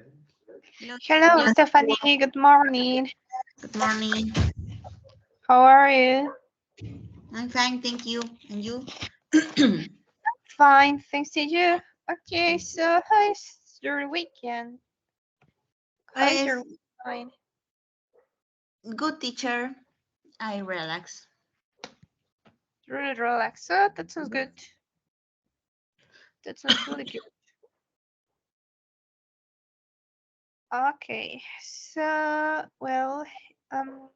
Hello. Hello, Yes. Stephanie. Good morning. Good morning. How are you? I'm fine, thank you. And you? Fine, thanks to you. Okay, so how's your weekend? How's Pues, your weekend? good teacher. I relax. Really relaxed. Oh, that sounds good. That sounds really good. Okay, so um,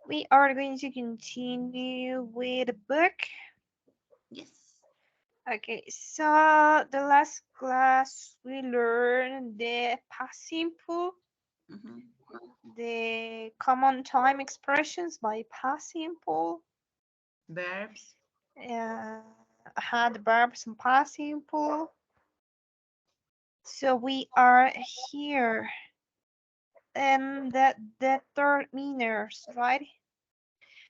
we are going to continue with the book. Yes. Okay, so the last class we learned the past simple, Mm-hmm. the common time expressions by past simple, Verbs. uh, had verbs and past simple. So we are here and the determiners, right?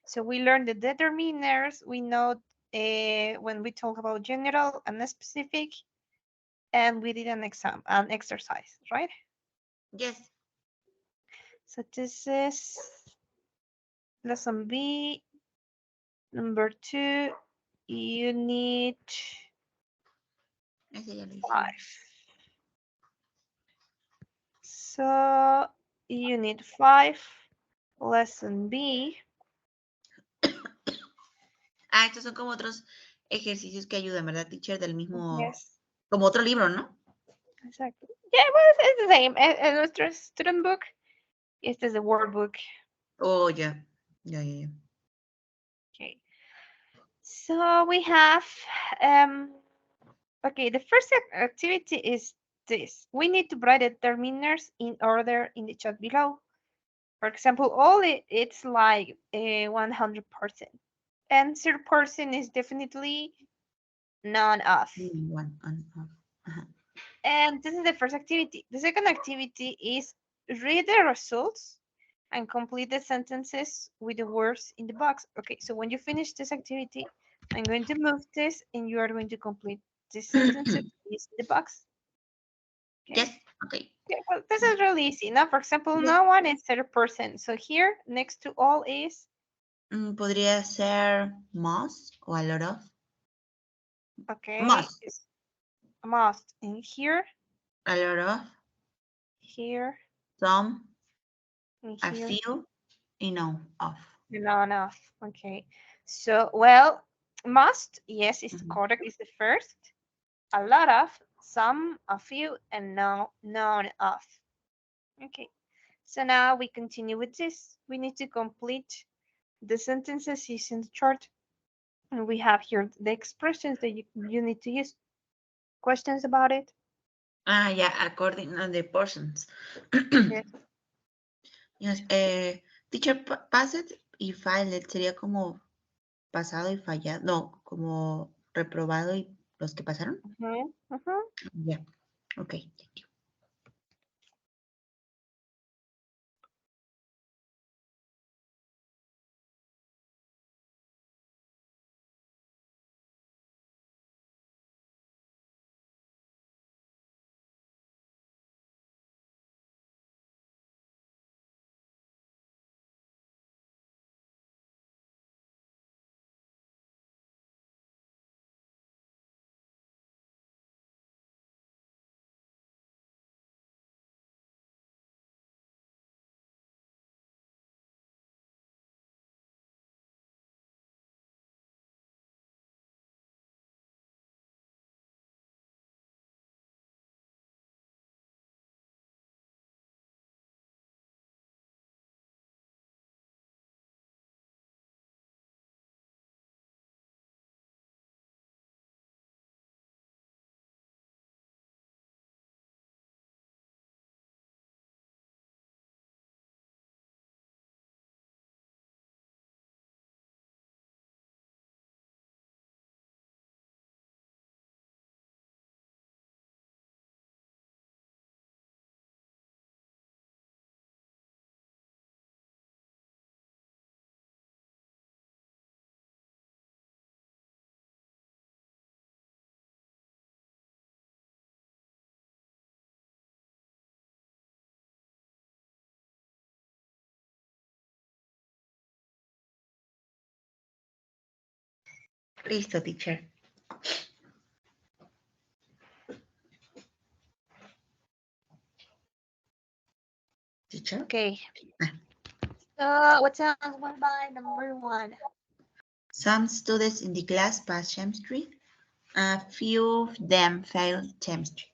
So we learned the determiners. We know when we talk about general and specific, and we did an exercise, right? Yes. So this is lesson B, number 2, unit Ese ya lo 5. hicimos. So, unit 5, lesson B. Estos son como otros ejercicios que ayudan, ¿verdad, teacher? Del mismo, Yes, como otro libro, ¿no? exactly. Yeah, well, it's the same. En nuestro student book, este es the workbook. Oh, ya. Ya. Okay. So we have, um, okay, the first activity is this. We need to write the determiners in order in the chat below. For example, all it's like 100%. And 0% is definitely none of. One on off. Ajá. And this is the first activity. The second activity is read the results and complete the sentences with the words in the box. Okay, so when you finish this activity, I'm going to move this and you are going to complete these sentences using the box. Yes. Okay. Okay. Yeah, well, this is really easy. Now, for example, Yes. no one is 0%. So here, next to all is, Podría ser most o a lot of. okay, Most. is must. And here, A lot of. here, Some. and A here. few. Enough of. No, enough. Okay. So, well, must, yes, is Mhm. correct, is the first. A lot of, some, a few, and no, none of. Okay. So now we continue with this. We need to complete the sentences using the chart. And we have here the expressions that you need to use. Questions about it? Yeah, according to the portions. Yes. Yes, teacher, passed y failed sería como pasado y fallado, no, como reprobado y los que pasaron. Mhm, mhm. Ya, ok, thank you. Listo, teacher. Teacher. Okay. What by number 1? Some students in the class passed chemistry. A few of them failed chemistry.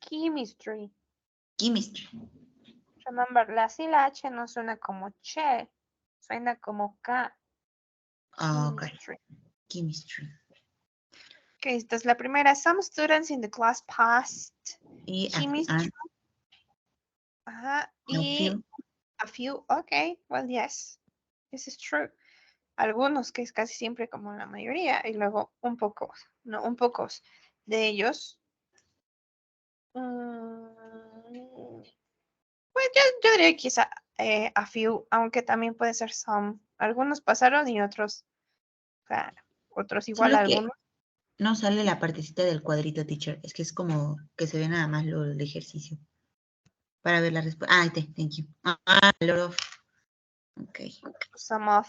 Chemistry. Chemistry. Remember, la sí la H no suena como che, suena como K. Okay. Chemistry. Chemistry. Okay, esta es la primera. Some students in the class passed Y chemistry. Ajá. a few. A few. Okay, well, yes. This is true. Algunos, que es casi siempre como la mayoría, y luego un poco, no, un pocos de ellos. Pues yo diría quizá a few, aunque también puede ser some. Algunos pasaron y otros, otros igual Solo que algunos. no sale la partecita del cuadrito, teacher. Es que es como que se ve nada más lo del ejercicio. Para ver la respuesta. Ah, thank you. A lot of. Okay. Some of.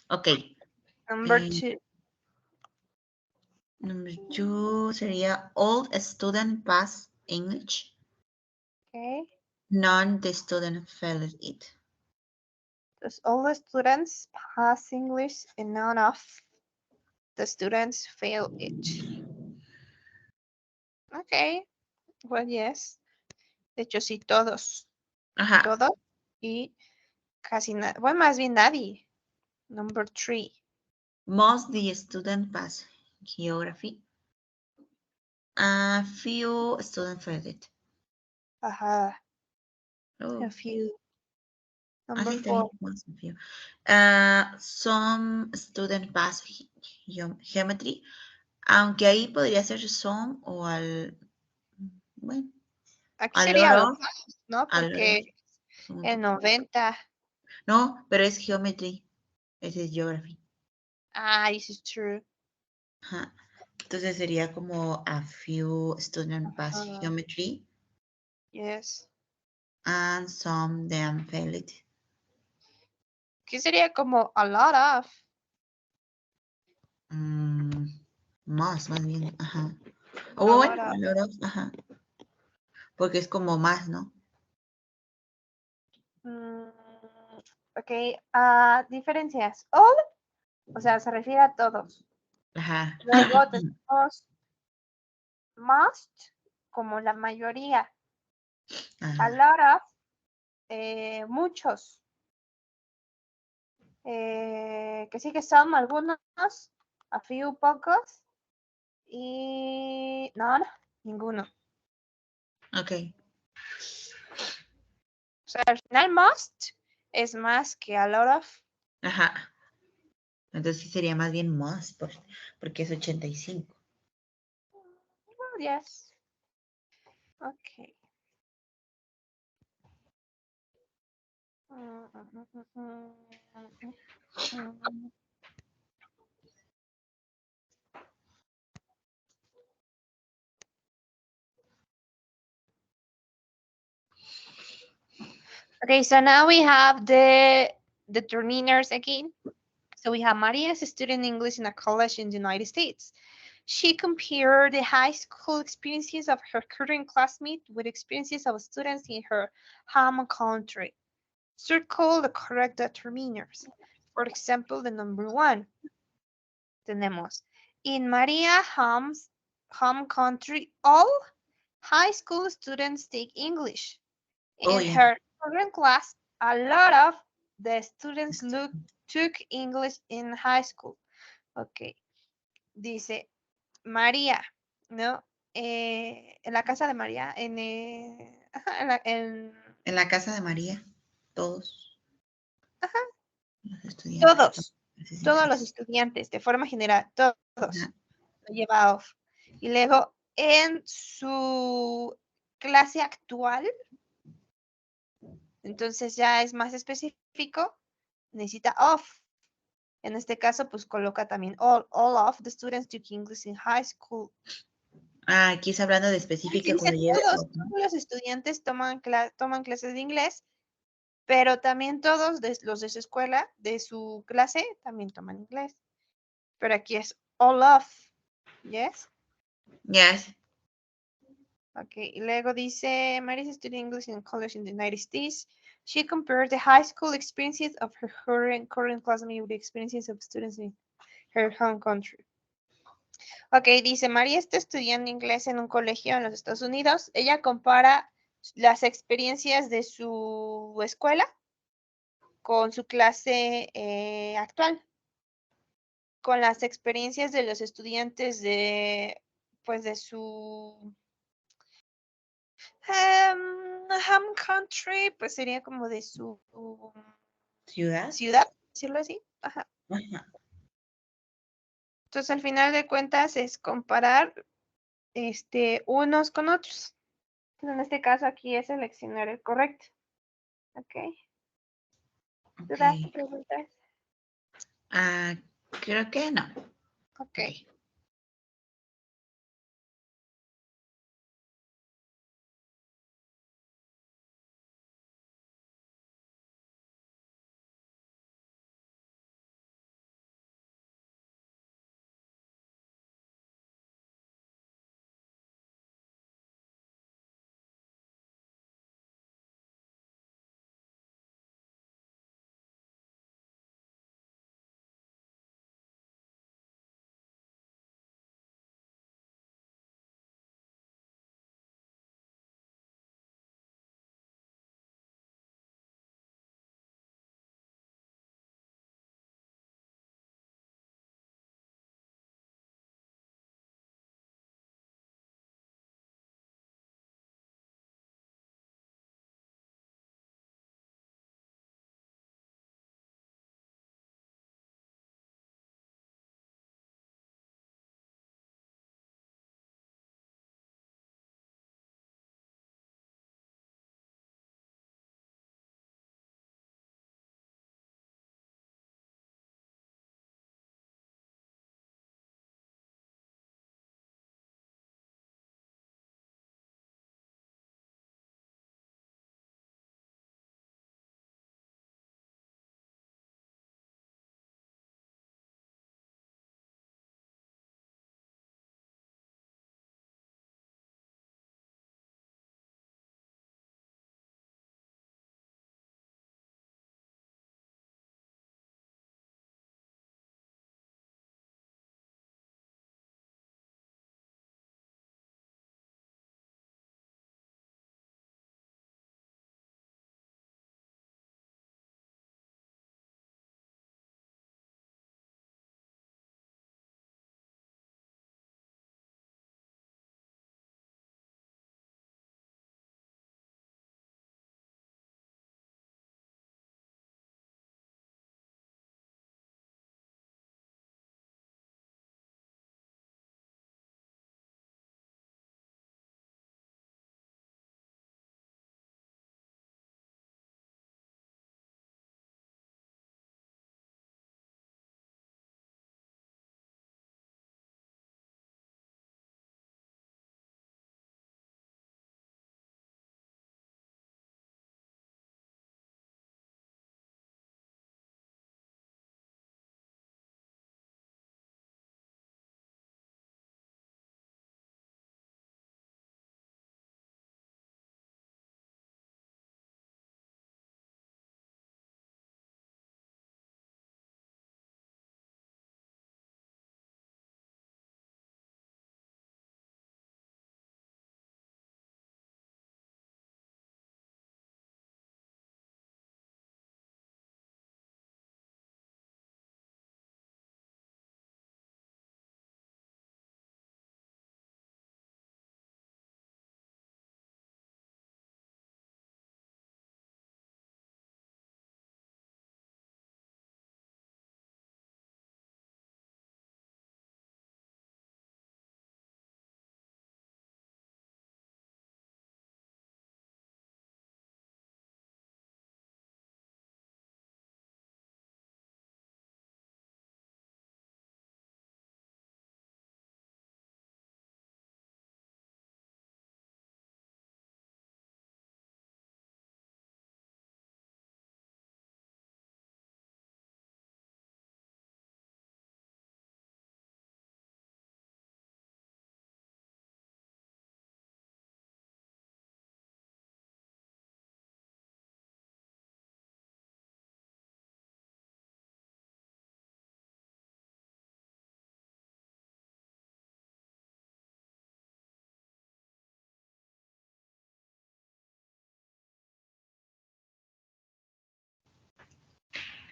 Okay. Number 2. Number 2 sería all student pass English. Okay. None the student failed it. Does all the students pass English and none of the students fail it? Okay. Well, yes. De hecho, sí, todos. Ajá. Todos y casi nada. Bueno, más bien nadie. Number 3. Most the student pass geography. A few students failed it. Ajá. Oh. A few. Number Así está 4. bien. Most of you. Some student pass geometry. Aunque ahí podría ser some o al. Bueno. Aquí A sería lot los of. dos, ¿no? A lot of. Porque el 90. No, pero es geometry. Ese es geography. Ah, this is true. Ajá. Entonces sería como a few student pass geometry Yes. and some them failed. Aquí sería como a lot of. Más bien, ajá. O A bueno, lot of. a lot of, ajá. Porque es como más, ¿no? Ok, diferencias. All, o sea, se refiere a todos. Ajá. Luego tenemos most, como la mayoría. A lot of, muchos. Que sí que son algunos, a few, pocos. Y no, ninguno. Ok. O sea, al final most es más que a lot of. Ajá. Entonces sí sería más bien más, porque es 85. Oh, yes. Ok. Okay, so now we have the determiners again. So we have Maria is a student in English in a college in the United States. She compared the high school experiences of her current classmate with experiences of students in her home country. Circle the correct determiners. For example, the number 1. Tenemos, in Maria home country, all high school students take English. Oh, In yeah. her current class, a lot of the students took English in high school. Ok, dice María, ¿no? En la casa de María, En la casa de María, todos ajá, los estudiantes. todos los estudiantes, de forma general, todos, Ajá. lo lleva off. Y luego, en su clase actual, entonces ya es más específico, necesita off. En este caso, pues coloca también all of the students took English in high school. Ah, aquí está hablando de Aquí específica dice cuando lleve todos, off, ¿no? todos los estudiantes toman clases de inglés pero también todos los de su escuela, de su clase, también toman inglés. Pero aquí es all of, ¿yes? Yes. Ok, y luego dice, Mary's studying English in college in the United States. She compared the high school experiences of her current classmate with the experiences of students in her home country. Ok, dice, María está estudiando inglés en un colegio en los Estados Unidos. Ella compara las experiencias de su escuela con su clase actual, con las experiencias de los estudiantes de, pues, de su home country, pues sería como de su ciudad, decirlo así. Ajá. Ajá. Entonces, al final de cuentas, es comparar unos con otros. En este caso, aquí es seleccionar el correcto. Ok. ¿Dudas o Ok. preguntas? Ah, creo que no. Ok. Ok.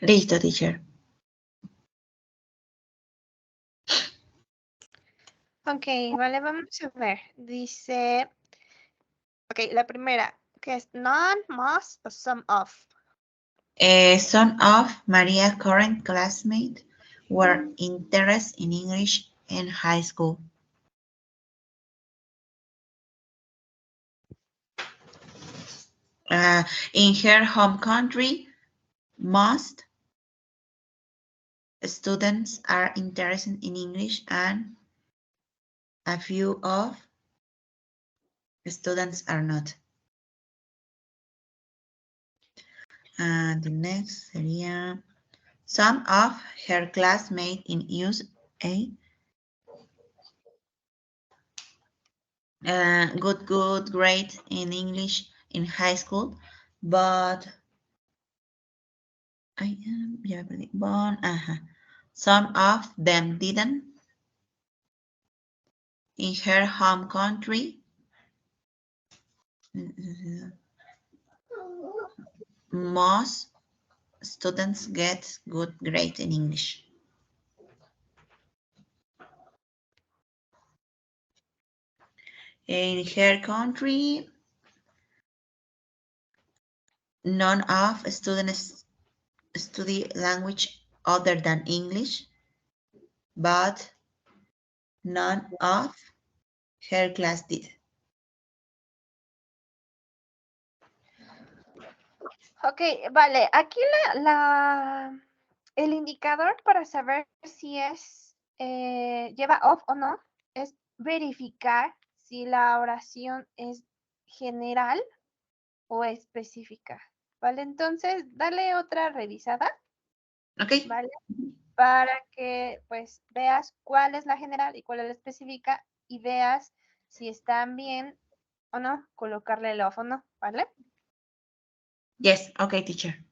Listo, teacher. Ok, vale, vamos a ver. Dice, ok, la primera, que es none, most, o some of. Some of Maria's current classmates were interested in English in high school. In her home country, most students are interested in English and a few of students are not. And the next sería some of her classmates in USA got good grades in English in high school, but ya me perdí. Some of them didn't. In her home country, most students get good grades in English. In her country, none of students study language other than English, but none of her class did. Ok, vale, aquí el indicador para saber si lleva off o no es verificar si la oración es general o específica. Vale, entonces dale otra revisada, ¿Ok? ¿vale? Para que pues veas cuál es la general y cuál es la específica y veas si están bien o no, colocarle el off o no, ¿vale? Yes, okay, teacher.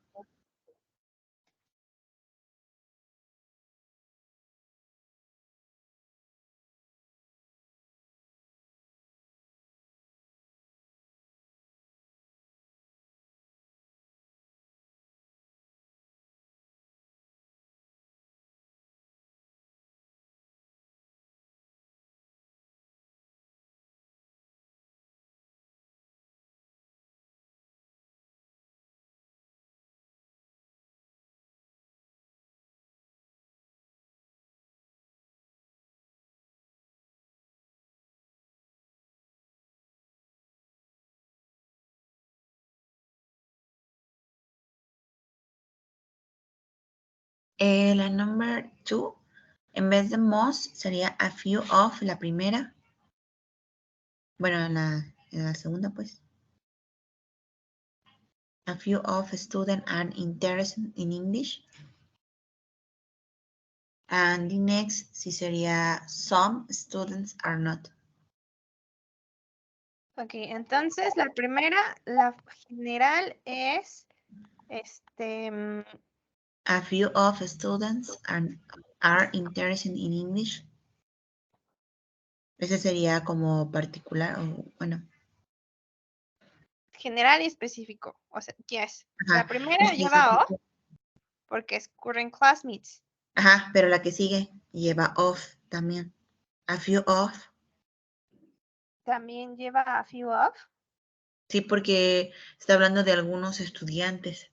La number 2, en vez de most, sería a few of la primera. Bueno, en la segunda, pues. A few of students are interested in English. And the next, sí sería some students are not. Ok, entonces la primera, la general es, A few of students are interested in English. Ese sería como particular, o bueno. general y específico. O sea, yes. La Ajá, primera es que lleva off porque es current classmates. ajá, pero la que sigue lleva of también. A few of. También lleva a few of. Sí, porque está hablando de algunos estudiantes.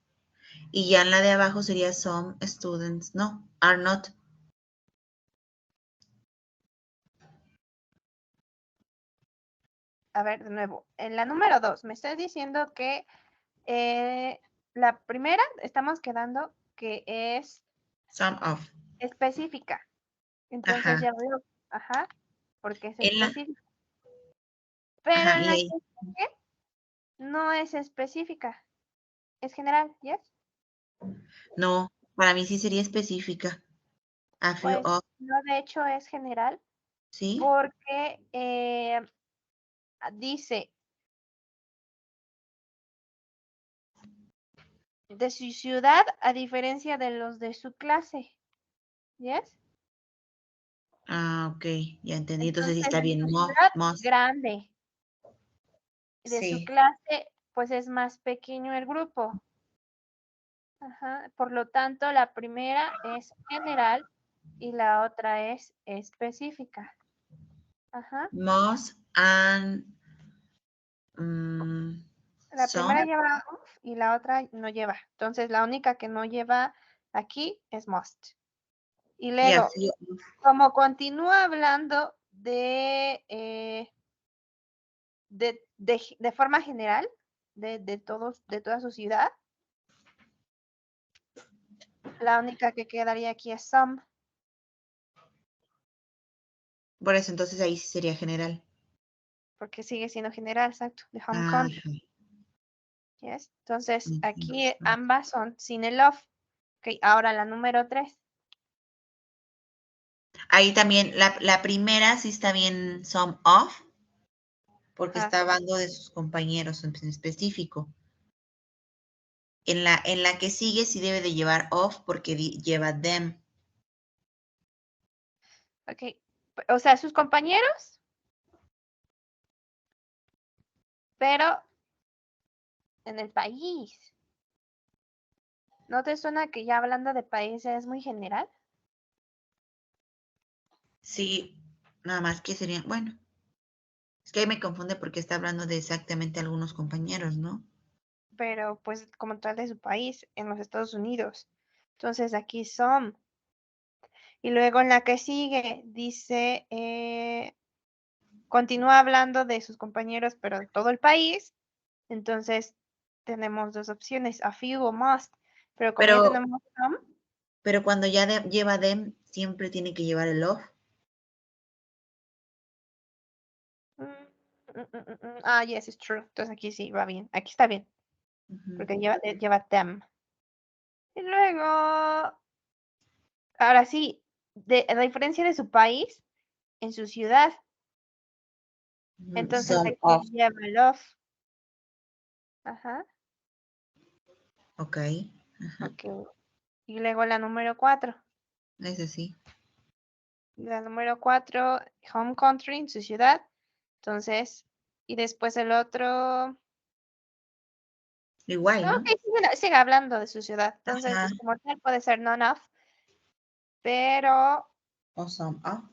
Y ya en la de abajo sería some students. No, are not. A ver, de nuevo. En la número 2, me estás diciendo que la primera estamos quedando que es Some of. específica. Entonces Ajá. ya veo, ajá, porque es En la, específica. Pero ajá, en y la que ahí. sigue no es específica. Es general, ¿yes? No, para mí sí sería específica. A few Pues of, no, de hecho es general ¿sí? porque dice de su ciudad a diferencia de los de su clase. ¿Yes? Ah, ok, ya entendí. Entonces sí Entonces, está de bien. su ciudad Most. grande. De su Sí. clase, pues es más pequeño el grupo. Ajá. Por lo tanto, la primera es general y la otra es específica. Ajá. Must and La some. primera lleva of y la otra no lleva. Entonces, la única que no lleva aquí es must. Y Yeah, luego, sí. como continúa hablando de forma general, de toda su ciudad, la única que quedaría aquí es some. Por eso entonces ahí sí sería general. Porque sigue siendo general, exacto, de home Ajá. country. Yes. Entonces, Entiendo. aquí ambas son sin el of. Ok, ahora la número 3. Ahí también la primera sí está bien some of, porque Ajá. está hablando de sus compañeros en específico. En la que sigue sí debe de llevar of porque lleva them. Ok. O sea, sus compañeros, pero en el país. ¿No te suena que ya hablando de país es muy general? Sí, nada más que sería, bueno, es que ahí me confunde porque está hablando de exactamente algunos compañeros, ¿no? Pero pues como tal de su país, en los Estados Unidos. Entonces aquí son. Y luego en la que sigue dice, continúa hablando de sus compañeros, pero de todo el país. Entonces tenemos dos opciones, a few o must. Pero como ya Pero, tenemos some, pero cuando ya lleva them, siempre tiene que llevar el of. yes, it's true. Entonces aquí sí va bien. Aquí está bien, Ujú. porque lleva them. Y luego, ahora sí, a diferencia de su país, en su ciudad, entonces Some aquí of. lleva el of. Ajá, Ok. Ajá. ok. Y luego la número 4. Ese sí. La número 4, home country, en su ciudad. Entonces, y después el otro. Igual, Ok, ¿no? sigue hablando de su ciudad. Entonces, Ajá. pues como tal puede ser none of, pero O some of.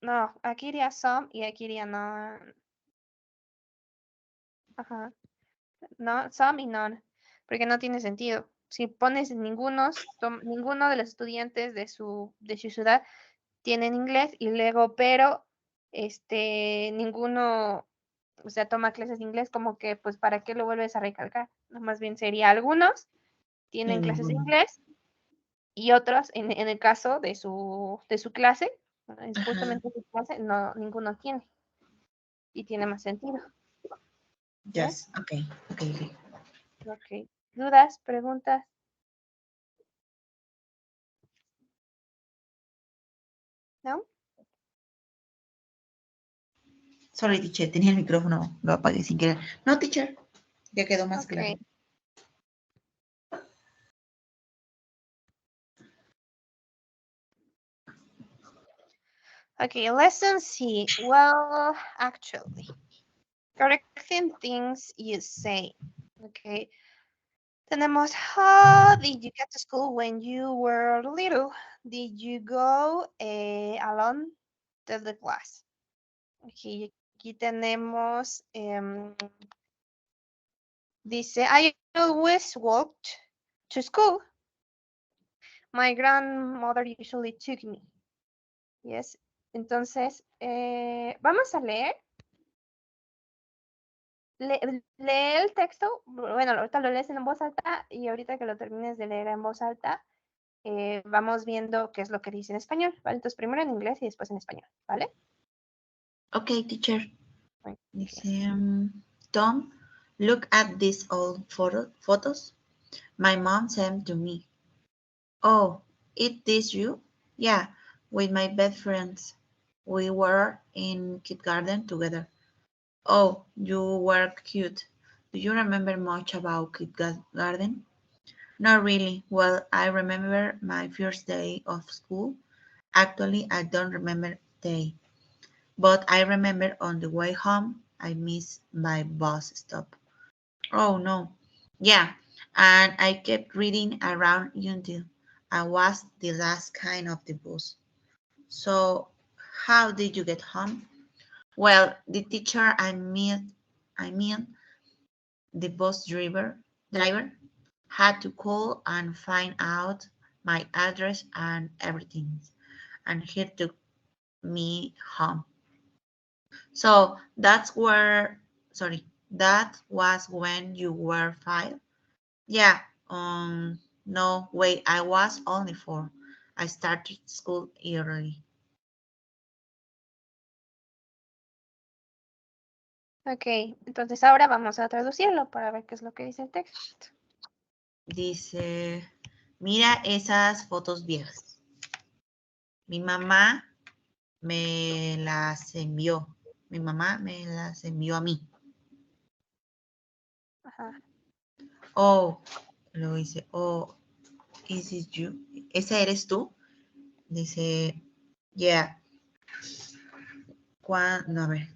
no, aquí iría some y aquí iría no. Ajá. No, some y none, porque no tiene sentido. Si pones ninguno de los estudiantes de su ciudad tienen inglés y luego, pero ninguno, o sea, toma clases de inglés, como que, pues, ¿para qué lo vuelves a recalcar? No, más bien sería algunos Y tienen clases de ninguno. inglés y otros, en el caso de su clase, es Ajá. justamente su clase, no, ninguno tiene y tiene más sentido. Yes. ¿Yes? Ok. Ok, ok. Ok. ¿Dudas? ¿Preguntas? ¿No? Sorry, teacher, tenía el micrófono, lo apagué sin querer. No, teacher, ya quedó más claro. Ok. Okay, lesson C. Well, actually, correcting things you say. Okay. Tenemos, how did you get to school when you were little? Did you go alone to the class? Aquí tenemos, dice, I always walked to school. My grandmother usually took me. Yes. Entonces, vamos a leer. Lee el texto, bueno, ahorita lo lees en voz alta y ahorita que lo termines de leer en voz alta, vamos viendo qué es lo que dice en español, ¿vale? Entonces primero en inglés y después en español, ¿vale? Ok, teacher. Okay. Dice, Tom, look at these old photos. My mom sent to me. Oh, is this you? Yeah, with my best friends. We were in kindergarten together. Oh, you were cute. Do you remember much about kindergarten? Not really. Well, I remember my first day of school. Actually, I don't remember the day, but I remember on the way home, I missed my bus stop. Oh no. Yeah, And I kept reading around until I was the last kind of the bus. So, how did you get home? Well, the teacher I mean, the driver had to call and find out my address and everything, and he took me home. So that was when you were 5. Yeah. No, wait, I was only 4. I started school early. Ok, entonces ahora vamos a traducirlo para ver qué es lo que dice el texto. Dice, mira esas fotos viejas. Mi mamá me las envió. Mi mamá me las envió a mí. Ajá. Oh, luego dice, oh, is it you? ¿Esa eres tú? Dice, yeah. No, a ver.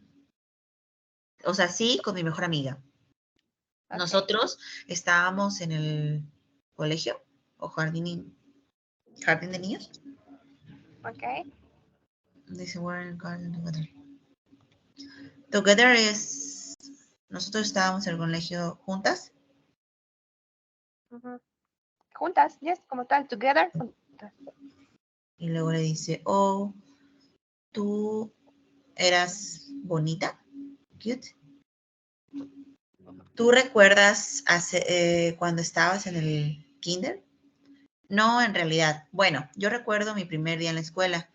O sea, sí, con mi mejor amiga. Ok, Nosotros estábamos en el colegio o jardín de niños. ok. Dice, we're in garden together. Together es, nosotros estábamos en el colegio juntas. Ujú. Juntas, yes, como tal, together, juntas. Y luego le dice, oh, tú eras bonita, cute. ¿Tú recuerdas cuando estabas en el kinder? No, en realidad. Bueno, yo recuerdo mi primer día en la escuela.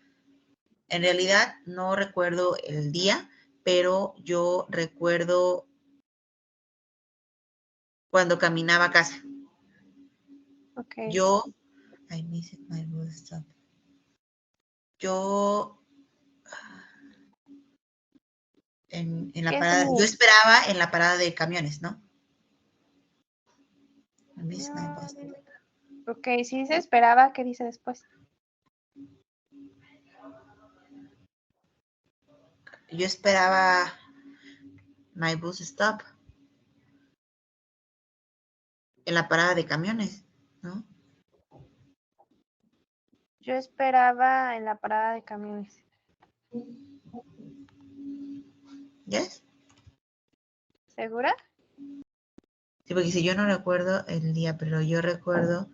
En realidad no recuerdo el día, pero yo recuerdo cuando caminaba a casa. Ok. Yo, I miss it, my bus stop. Yo, en la ¿Qué es parada, yo mi? esperaba en la parada de camiones, ¿no? I miss my bus. Mm, ok, si se esperaba, ¿qué dice después? Yo esperaba my bus stop en la parada de camiones, ¿no? Yo esperaba en la parada de camiones. ¿Yes? ¿Segura? Sí, porque si yo no recuerdo el día, pero yo recuerdo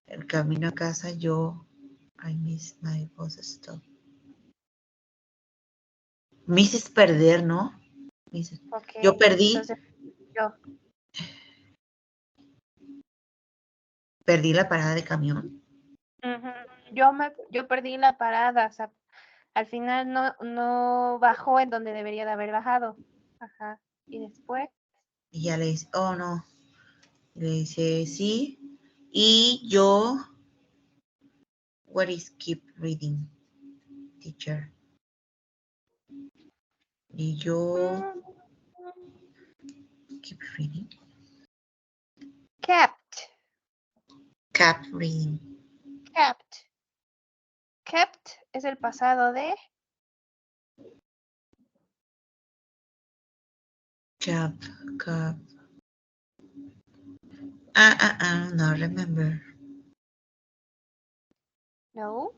el camino a casa, I miss my bus stop. Miss es perder, ¿no? Ok, Yo entonces yo. perdí la parada de camión. Ujú. Yo perdí la parada, o sea, al final no bajó en donde debería de haber bajado. Ajá. Y después, Y ya le dice, oh no. Y le dice, sí. Y yo, what is keep reading, teacher? Y yo, mm, keep reading, kept, kept reading, kept. Kept es el pasado de kept, kept. No remember. no,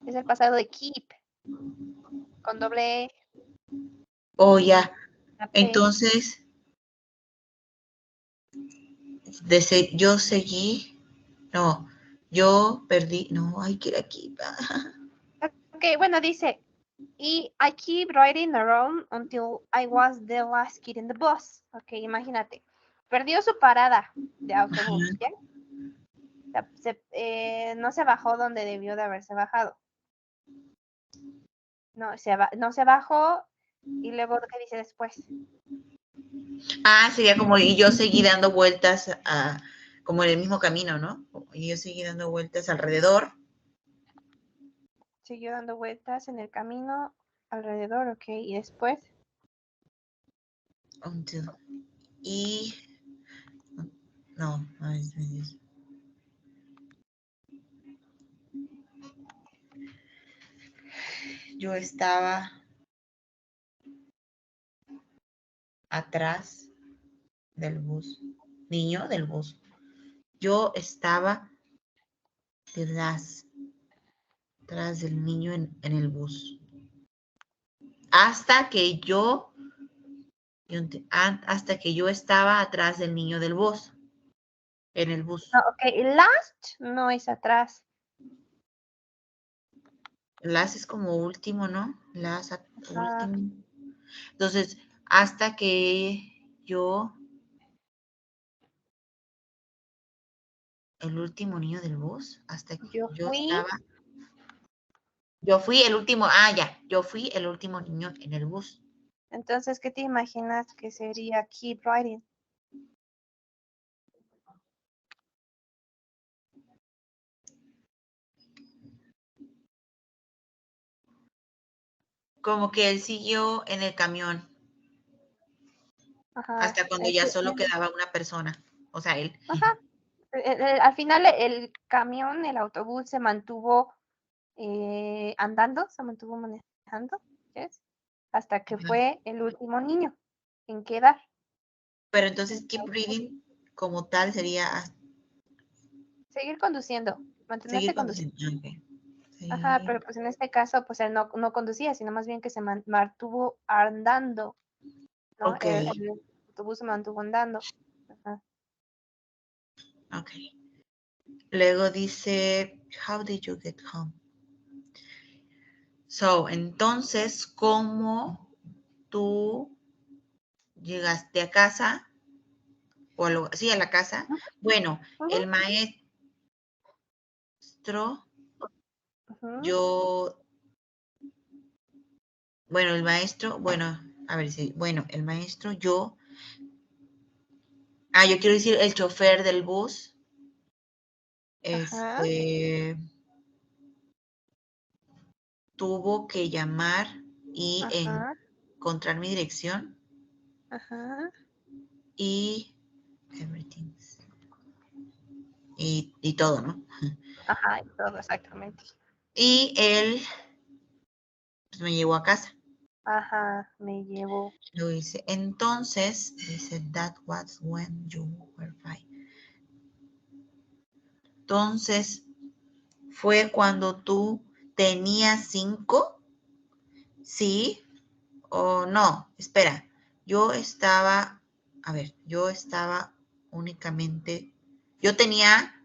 es el pasado de keep, con doble E, Oh, ya. la P. Entonces, yo seguí, no, yo perdí, no, hay que ir aquí. Ok, bueno, dice, y I keep riding around until I was the last kid in the bus. Ok, imagínate. Perdió su parada de autobús, Ajá. ¿ya? No se bajó donde debió de haberse bajado. No se bajó y luego, ¿qué dice después? Sería como, y yo seguí dando vueltas como en el mismo camino, ¿no? Y yo seguí dando vueltas alrededor. Siguió dando vueltas en el camino alrededor, ok, y después Until, y, no, ay, Dios. Yo estaba atrás del bus. Niño del bus. Yo estaba detrás, atrás del niño en el bus. Hasta que hasta que yo estaba atrás del niño del bus, en el No, bus. ok, last no es atrás. Las es como último, ¿no? Ah, Último. Entonces, hasta que yo, el último niño del bus, hasta que yo yo fui. estaba, yo fui el último, ya, yo fui el último niño en el bus. Entonces, ¿qué te imaginas que sería keep writing? Como que él siguió en el camión Ajá, hasta cuando ya solo quedaba una persona, o sea, él. ajá. Al final el camión, el autobús se mantuvo andando, se mantuvo manejando, ¿yes? Hasta que fue el último niño en quedar. Pero entonces keep Entonces, reading como tal sería seguir conduciendo, seguir mantenerse conduciendo. conduciendo. Ok. Ajá, Sí. pero pues en este caso, pues él no conducía, sino más bien que se mantuvo andando, ¿no? Ok, El autobús se mantuvo andando. Ajá. ok. Luego dice, how did you get home? So, entonces, ¿cómo tú llegaste a casa? O sí, a la casa. Bueno, Ujú, el maestro, ujú, yo, bueno, el maestro, bueno, a ver si, bueno, el maestro, yo quiero decir el chofer del bus, ajá, este, tuvo que llamar y ajá, encontrar mi dirección ajá, y everything, y todo, ¿no? ajá, y todo exactamente. Y él pues, me llevó a casa. Ajá, me llevó. Lo hice. Entonces, dice, that was when you were five. Entonces, fue cuando tú tenías 5, ¿sí? O no, espera. Yo estaba, a ver, yo estaba únicamente, yo tenía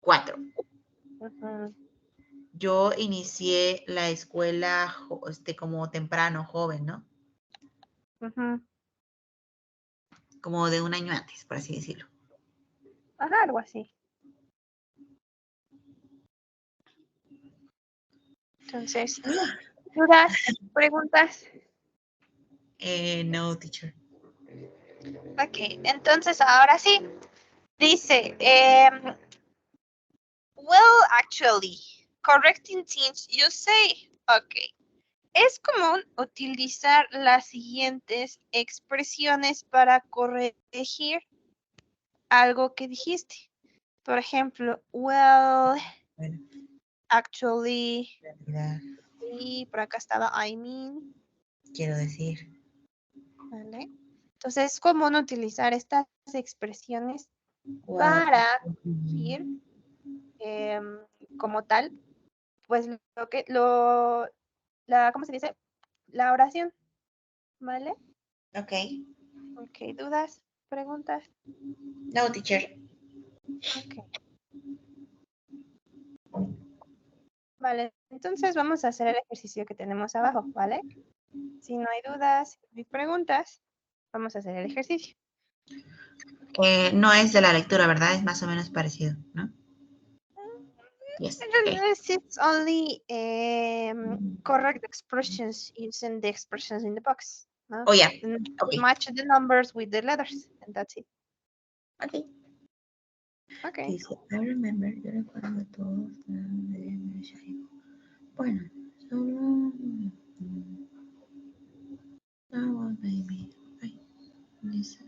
4. Ujú, Yo inicié la escuela como temprano, joven, ¿no? ujú. Como de un año antes, por así decirlo. Ajá, algo así. Entonces, ¿dudas? ¿Preguntas? No, teacher. Ok, entonces ahora sí. Dice, well, actually, correcting things you say. Ok. Es común utilizar las siguientes expresiones para corregir algo que dijiste. Por ejemplo, well, Bueno, actually, en realidad, y por acá estaba I mean, quiero decir, ¿vale? Entonces es común utilizar estas expresiones what, para corregir como tal, pues ¿cómo se dice? La oración, ¿vale? ok. Ok, ¿dudas? ¿Preguntas? No, teacher. Ok, vale. Entonces vamos a hacer el ejercicio que tenemos abajo, ¿vale? Si no hay dudas ni preguntas, vamos a hacer el ejercicio. No es de la lectura, ¿verdad? Es más o menos parecido, ¿no? Yes, ok. It's only correct expressions using the expressions in the box, ¿no? Oh, yeah. And Ok. match the numbers with the letters, and that's it. Ok. Okay. Dice, I remember, yo recuerdo todos. Bueno, solo. No, baby. Ay, dice.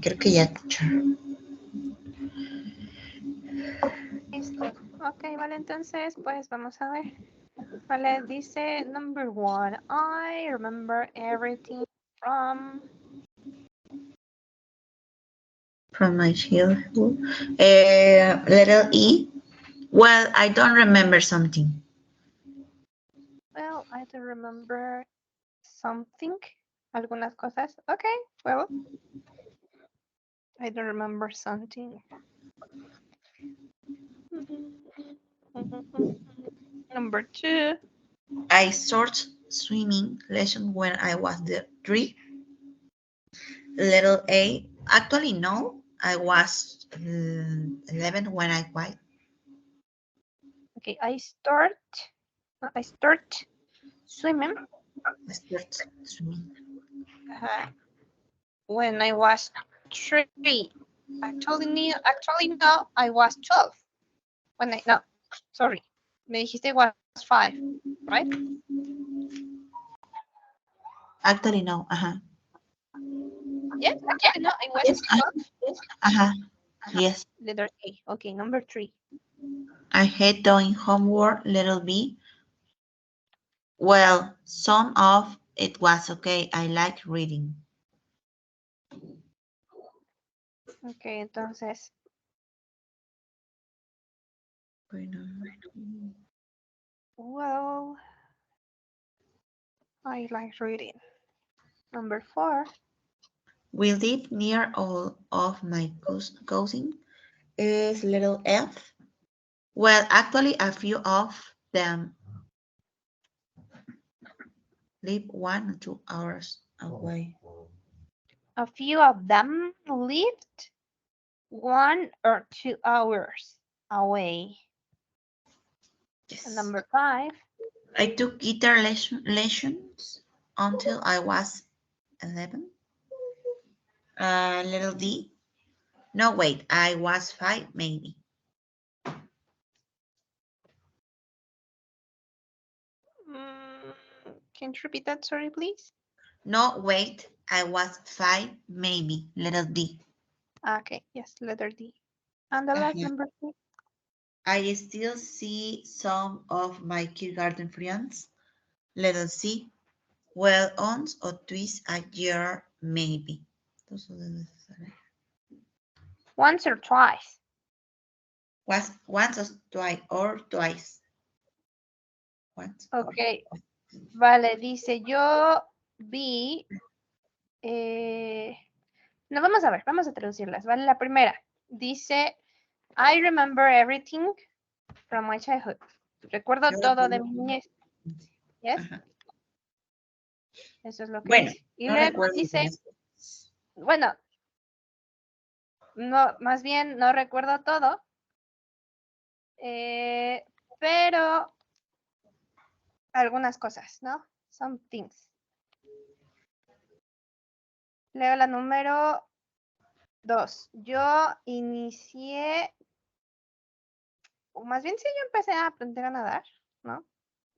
Creo que ya, teacher. Listo. Ok, vale, entonces, pues vamos a ver. Vale, dice number one. I remember everything from. From my childhood. Letter E. Well, I don't remember something. Well, I don't remember something. Algunas cosas. Okay, well, I don't remember something. Number two. I started swimming lesson when I was 3. A. Actually, no. I was 11 when I quit. Okay, I start swimming I started swimming. uh, when I was 3. Actually, no, I was 12. No, sorry. Me dijiste was 5, right? Actually, no. Uh-huh. Yes, actually, no, I was Yes. 12. Uh-huh. Yes. Letter A. Okay, number 3. I hate doing homework. Little B. Well, some of it was okay. I like reading. Okay, entonces, Bueno. well, I like reading. Number 4. We live near all of my cousin is little F. Well, actually, a few of them live 1 or 2 hours away. A few of them lived 1 or 2 hours away. And Yes. number 5. I took guitar lessons until I was 11. Little D. No, wait, I was 5 maybe. Mm, can you repeat that, sorry, please? No, wait, I was 5 maybe. Little D. Okay, yes, letter D. And the last Uh-huh. number 3. I still see some of my kindergarten friends. Little C. Well, once or twice a year, maybe. Once or twice. Was once or twice. Once or Ok, vale, dice yo vi. No, vamos a ver, vamos a traducirlas, ¿vale? La primera dice: I remember everything from my childhood. Recuerdo yo todo de recuerdo. mi niñez. ¿Yes? Ajá. Eso es lo que Bueno, dice. Y no luego recuerdo dice, algunas cosas. bueno, no, más bien no recuerdo todo, pero algunas cosas, ¿no? Some things. Leo la número 2. Yo inicié, o más bien sí, yo empecé a aprender a nadar, ¿no?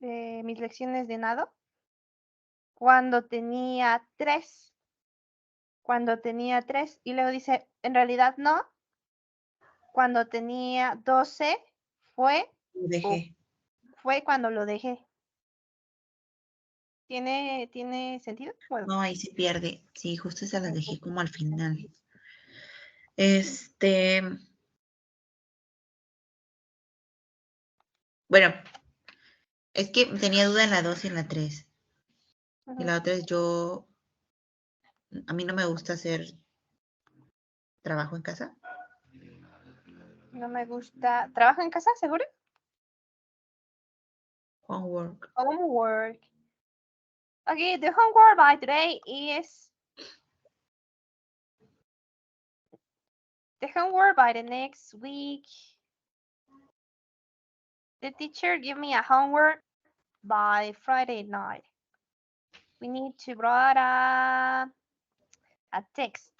Mis lecciones de nado cuando tenía 3. Cuando tenía 3. Y luego dice, en realidad no. Cuando tenía 12 fue, Lo o dejé. fue cuando lo dejé. ¿Tiene sentido? Bueno. No, ahí se pierde. Sí, justo se las Ok. dejé como al final. Este, bueno, es que tenía duda en la 2 y en la 3. Y la otra es a mí no me gusta hacer trabajo en casa. No me gusta. ¿Trabajo en casa, seguro? Homework. Homework. Okay, the homework by today is the homework by the next week. The teacher give me a homework by Friday night. We need to write a text.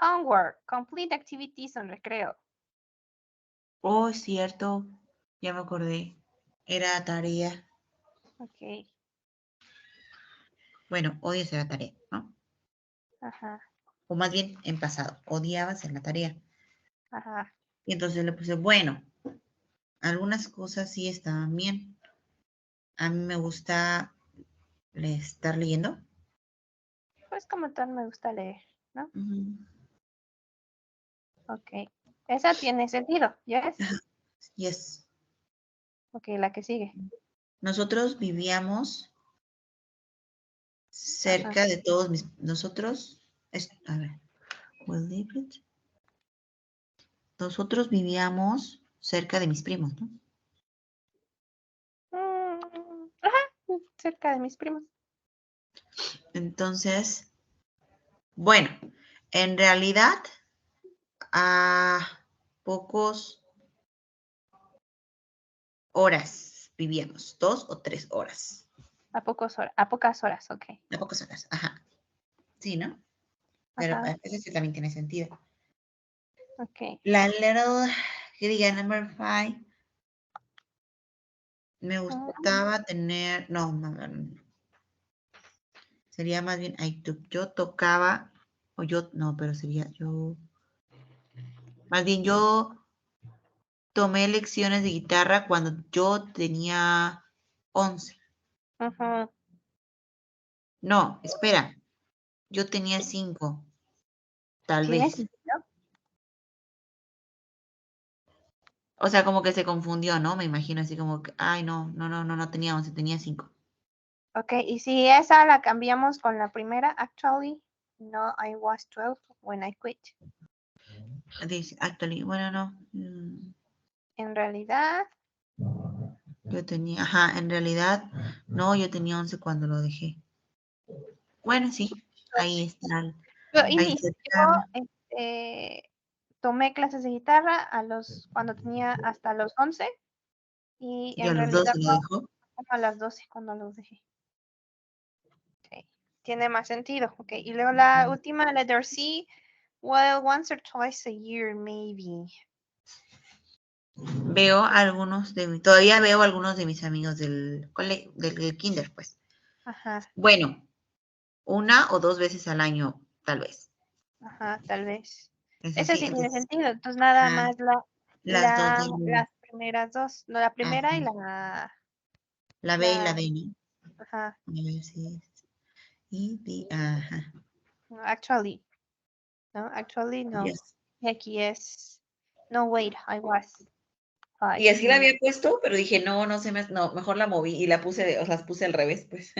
Homework, complete activities on recreo. Oh, es cierto. Ya me acordé. Era tarea. Okay. Bueno, odio hacer la tarea, ¿no? Ajá. o más bien en pasado, odiaba hacer la tarea. Ajá. Y entonces le puse, bueno, algunas cosas sí estaban bien. A mí me gusta estar leyendo. Pues como tal me gusta leer, ¿no? Ujú. Ok. Esa tiene sentido, ¿yes? Ajá, yes. Ok, la que sigue. Nosotros vivíamos Ajá. cerca de todos nosotros, a ver, we'll leave it. Nosotros vivíamos cerca de mis primos, ¿no? Ajá, cerca de mis primos. Entonces, bueno, en realidad a pocos horas vivíamos, 2 o 3 horas. A pocas horas, ok. A pocas horas, ajá. Sí, ¿no? Pero Ajá, eso sí también tiene sentido. ok. La little, que diga number 5, me gustaba tener, no, sería más bien, yo tocaba, o yo, no, pero sería yo, más bien yo tomé lecciones de guitarra cuando yo tenía 11. Ujú. No, espera, yo tenía 5, tal ¿Tiene vez. sentido? O sea, como que se confundió, ¿no? Me imagino así como que, ay, no, no, no, no, no tenía 11, tenía 5. Ok, y si esa la cambiamos con la primera, actually, no, I was 12 when I quit. Dice, actually, bueno, no. En realidad, Yo tenía, ajá, en realidad, no, yo tenía 11 cuando lo dejé. Bueno, sí, ahí 12. está, Yo, ahí Inis, está el yo karma. tomé clases de guitarra cuando tenía hasta los 11 y Yo a en los realidad 12 lo no, dejó. como a las 12 cuando los dejé. Ok, tiene más sentido. Ok, y luego la última, letter C. Well, once or twice a year, maybe. Veo algunos todavía veo algunos de mis amigos del kinder, pues. Ajá, Bueno, 1 o 2 veces al año, tal vez. ajá, tal vez. Es Eso así, sí tiene entonces, sentido. Entonces nada ajá, más las dos del uno. las primeras dos. No, la primera y Ajá, la B y la la, D, ¿no? ajá, A ver si es. Ajá, no, actually, no, actually, no. yes. Y aquí es, no, wait, I was five. Y así la No, había puesto, pero dije, no, no, mejor la moví y las puse al revés, pues.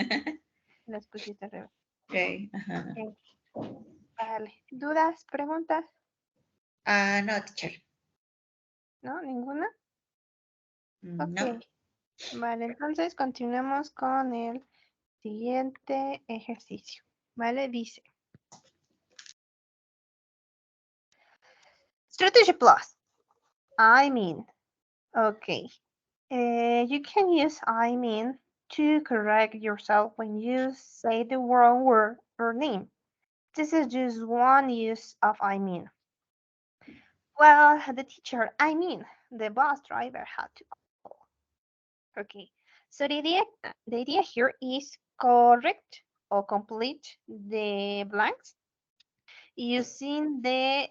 las pusiste al revés. Ok, ajá. Ok, vale. ¿Dudas, preguntas? Ah, no, teacher. ¿No? ¿Ninguna? Ok, No. vale. Entonces continuemos con el siguiente ejercicio. Vale, dice. Strategy Plus. I mean. Okay. You can use I mean to correct yourself when you say the wrong word or name. This is just one use of I mean. Well, the teacher, I mean, the bus driver had to call. Okay. So the idea here is correct or complete the blanks using the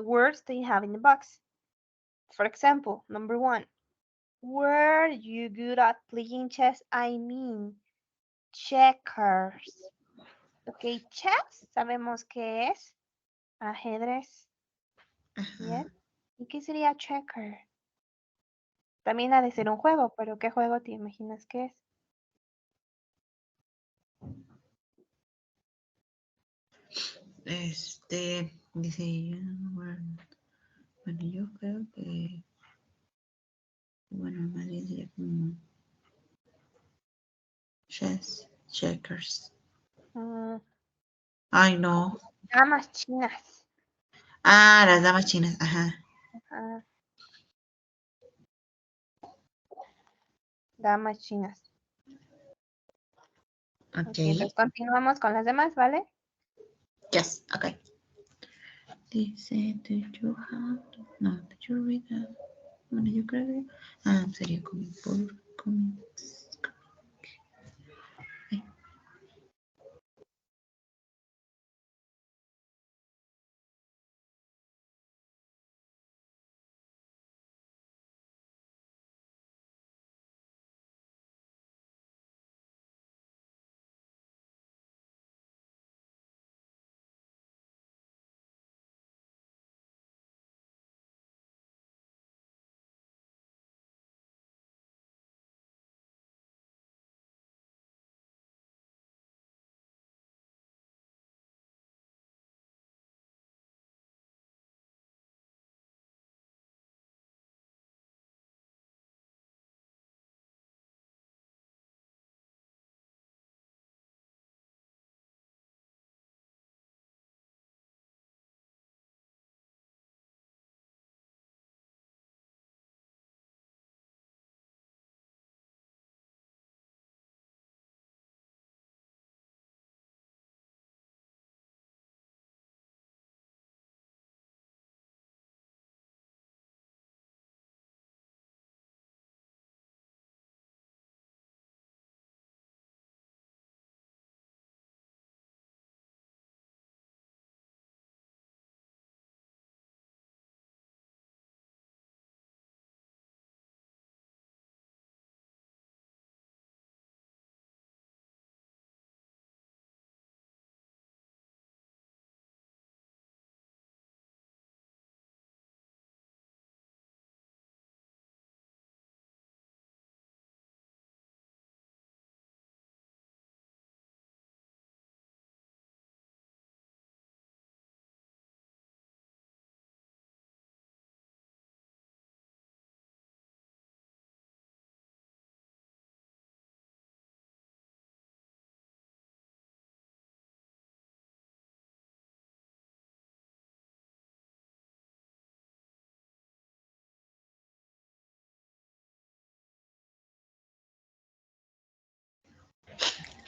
words that you have in the box. For example, number 1, were you good at playing chess? I mean, checkers. Ok, chess, sabemos qué es. Ajedrez. Yes. Ajá. ¿Y qué sería checker? También ha de ser un juego, pero ¿qué juego te imaginas que es? Dice, bueno, yo creo que, bueno, más bien sería como chess, checkers. Mm, Ay, como no. damas chinas. Ah, las damas chinas, ajá. Ajá, damas chinas. Ok. Ok, entonces continuamos con las demás, ¿vale? Yes, ok. Dice, did you have, no, did you read that? Bueno, yo creo que, sería como por, comics.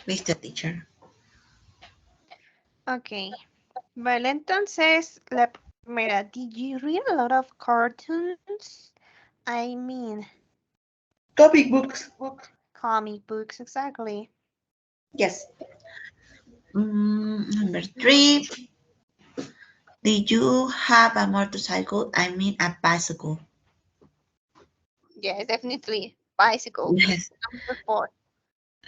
Listo, teacher. Ok. Vale, entonces, la primera. Did you read a lot of cartoons? I mean, Comic books. comic books, exactly. Yes. Number three. Did you have a motorcycle? I mean a bicycle. Yes, definitely. Bicycle. Yes. Number four.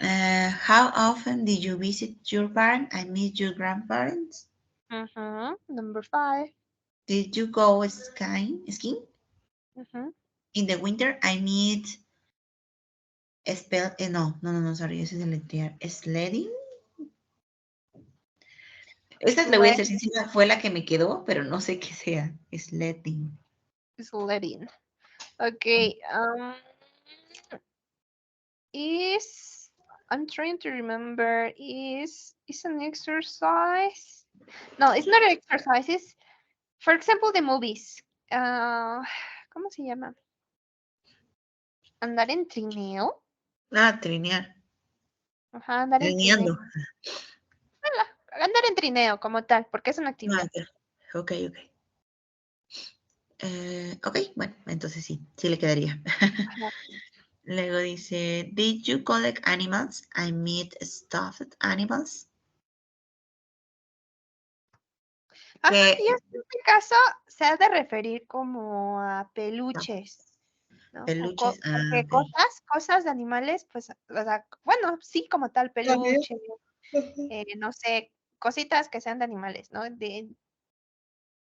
How often did you visit your parents? I mean your grandparents. Mm-hmm. Number five. Did you go skiing? Mm-hmm. In the winter, I mean no, sorry, ese es deletrear. Sledding. Esta le voy a Sled, ser sincera, fue la que me quedó, pero no sé qué sea. Sledding. sledding. Okay. Is I'm trying to remember. Is an exercise? No, it's not an exercise. It's, for example, the movies. ¿Cómo se llama? Andar en trineo. Ah, trinear. Ajá, andar en trineo. Trineando. Andar en trineo como tal, porque es una Ah, actividad. ya. Ok, ok. Ok, bueno, entonces sí, sí le quedaría. Ajá. Luego dice, Did you collect animals? I mean stuffed animals. Ajá, Que y en este caso se ha de referir como a peluches, ¿no? peluches. Ah, Porque ok. cosas de animales, pues, o sea, bueno, sí, como tal, También. peluche, no sé, cositas que sean de animales, ¿no?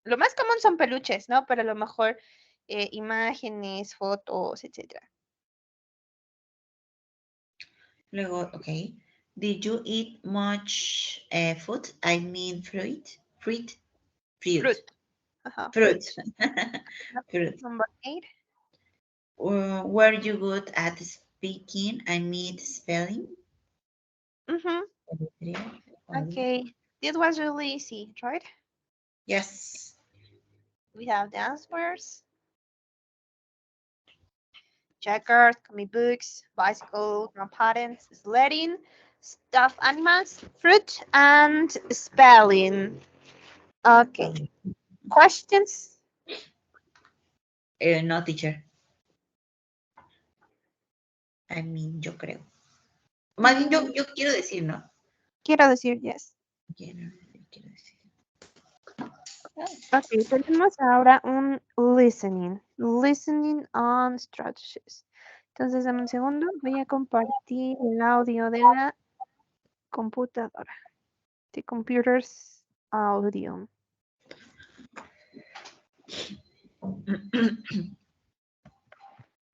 Lo más común son peluches, ¿no? Pero a lo mejor imágenes, fotos, etcétera. Luego, ok. Did you eat much food? I mean fruit. Fruit. Fruit. Fruit. Ajá, Fruit. fruit. Fruit. Number eight. Were you good at speaking? I mean spelling. Mm-hmm. Okay. This was really easy, right? Yes. We have the answers. Checkers, comic books, bicycle, grandparents, sledding, stuffed animals, fruit, and spelling. Okay. Questions? No, teacher. I mean, yo creo. Más bien, Mm, yo quiero decir, ¿no? quiero decir yes. Quiero decir. Ok, tenemos ahora un listening. Listening on strategies. Entonces, dame un segundo. Voy a compartir el audio de la computadora. The computer's audio.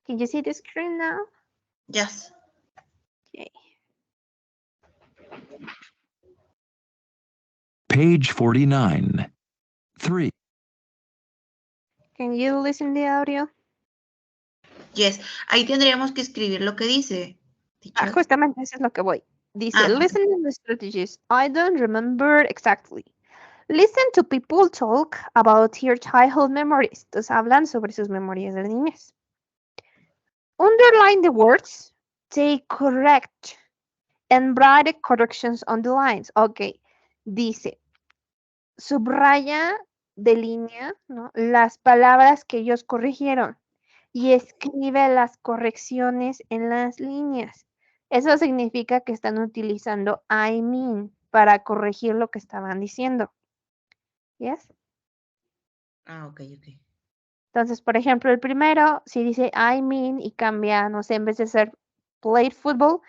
Can you see the screen now? Yes. Okay. Page 49. 3. Can you listen the audio? Yes. Ahí tendríamos que escribir lo que dice, Ah, teacher. justamente eso es lo que voy. Dice, Ah, listening strategies. I don't remember exactly. Listen to people talk about your childhood memories. Entonces hablan sobre sus memorias de niñez. Underline the words. Take correct. And write the corrections on the lines. Ok. Dice, subraya de línea, ¿no? Las palabras que ellos corrigieron y escribe las correcciones en las líneas. Eso significa que están utilizando I mean para corregir lo que estaban diciendo. ¿Yes? ok, ok. Entonces, por ejemplo, el primero, si dice I mean y cambia, no sé, en vez de ser played football,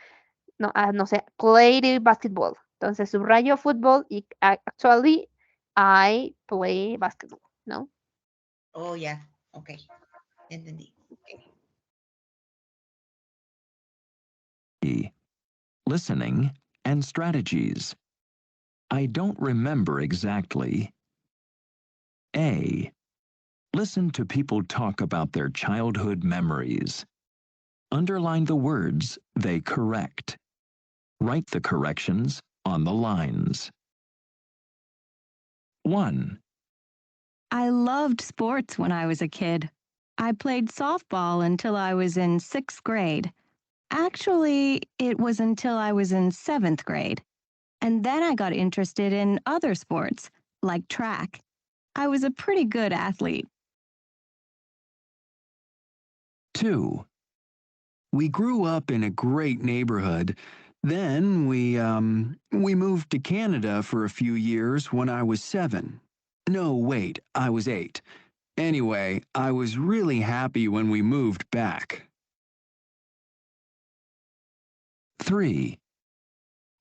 no, no sé, played basketball. Entonces, subrayo fútbol y actually I play basketball, ¿no? Oh, ya. Ok. Entendí. E. Listening and strategies. I don't remember exactly. A. Listen to people talk about their childhood memories. Underline the words they correct. Write the corrections on the lines. 1. I loved sports when I was a kid. I played softball until I was in sixth grade. Actually, it was until I was in 7th grade. And then I got interested in other sports, like track. I was a pretty good athlete. 2. We grew up in a great neighborhood. Then we moved to Canada for a few years when I was 7. No, wait, I was 8. Anyway, I was really happy when we moved back. 3.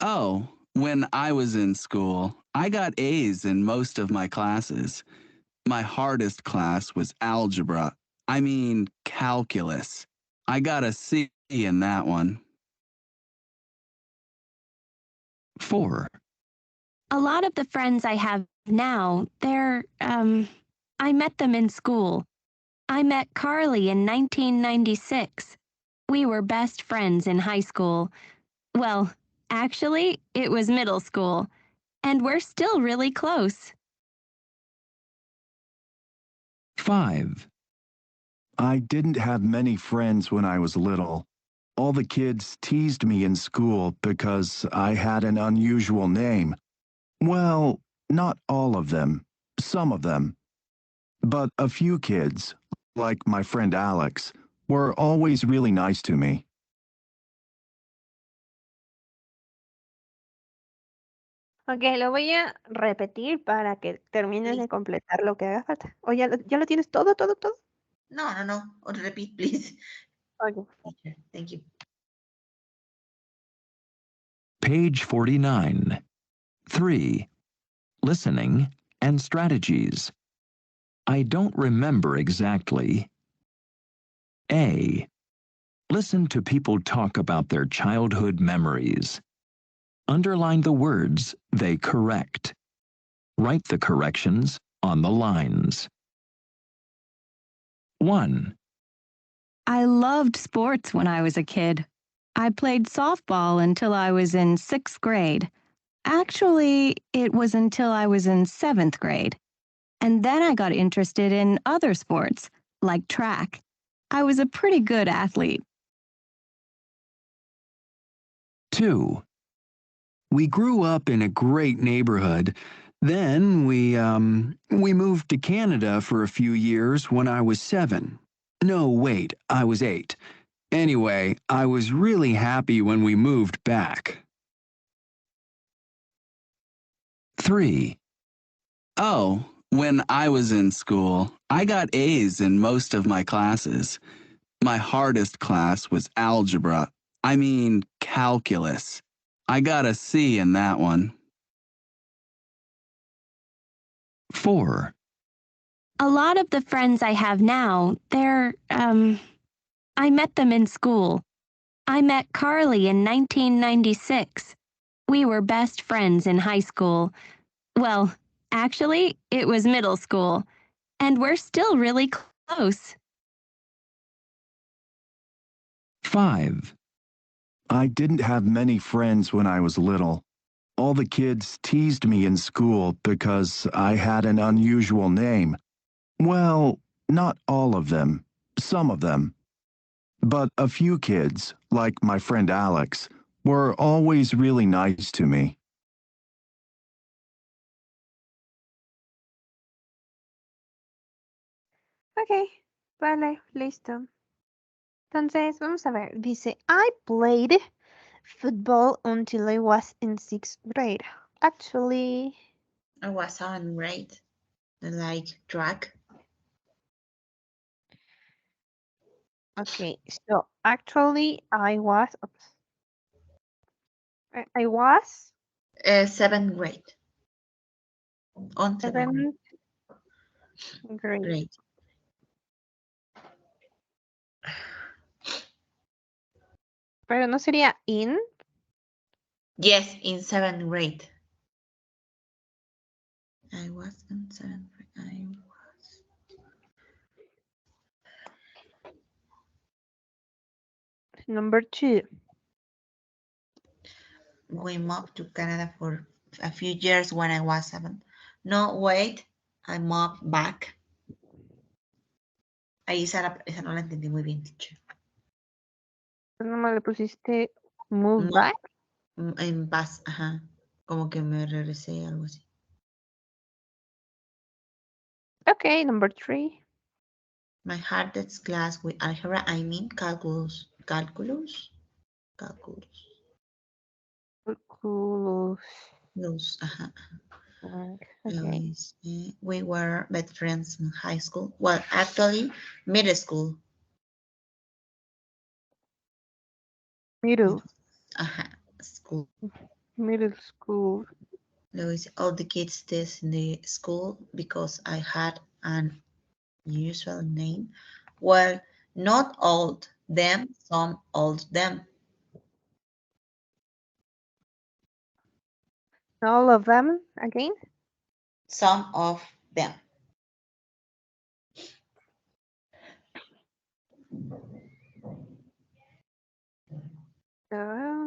Oh, when I was in school, I got A's in most of my classes. My hardest class was algebra. I mean, calculus. I got a C in that one. 4. A lot of the friends I have now, I met them in school. I met Carly in 1996. We were best friends in high school. Well, actually, it was middle school, and we're still really close. 5. I didn't have many friends when I was little. All the kids teased me in school because I had an unusual name. Well, not all of them, some of them. But a few kids, like my friend Alex, were always really nice to me. Ok, lo voy a repetir para que termines de completar lo que haga falta. ¿O ya lo tienes todo, todo, todo? No. Repeat, please. Ok. Teacher, thank you. Page 49. 3. Listening and strategies. I don't remember exactly. A. Listen to people talk about their childhood memories. Underline the words they correct. Write the corrections on the lines. 1. I loved sports when I was a kid. I played softball until I was in 6th grade. Actually, it was until I was in 7th grade. And then I got interested in other sports, like track. I was a pretty good athlete. 2. We grew up in a great neighborhood. Then we moved to Canada for a few years when I was 7. No, wait, I was 8. Anyway, I was really happy when we moved back. 3. Oh, when I was in school, I got A's in most of my classes. My hardest class was algebra. I mean, calculus. I got a C in that one. 4. A lot of the friends I have now, I met them in school. I met Carly in 1996. We were best friends in high school. Well, actually, it was middle school, and we're still really close. 5. I didn't have many friends when I was little. All the kids teased me in school because I had an unusual name. Well, not all of them, some of them. But a few kids, like my friend Alex, were always really nice to me. Ok, vale, listo. Entonces, vamos a ver. Dice, I played football until I was in 6th grade. Actually, I was on grade, like track. okay, so actually I was, oops, I was 7th grade. On 7th 7th grade. grade. Pero no sería in. Yes, in 7th grade. I was in 7th grade. Number 2. We moved to Canada for a few years when I was 7. No, wait, I moved back. Ahí esa no la entendí muy bien, teacher. Pues nomás le pusiste move No, back. en paz, ajá. Como que me regresé, algo así. Okay, number 3. My hardest class with algebra, I mean calculus. Calculus? Calculus. Cool. Those, ajá. Okay. We were best friends in high school. Well, actually, middle school. Middle. Ajá, school. Middle school. Luego dice, all the kids test in the school because I had an unusual name. Well, not all them, some all them. All of them again. Some of them.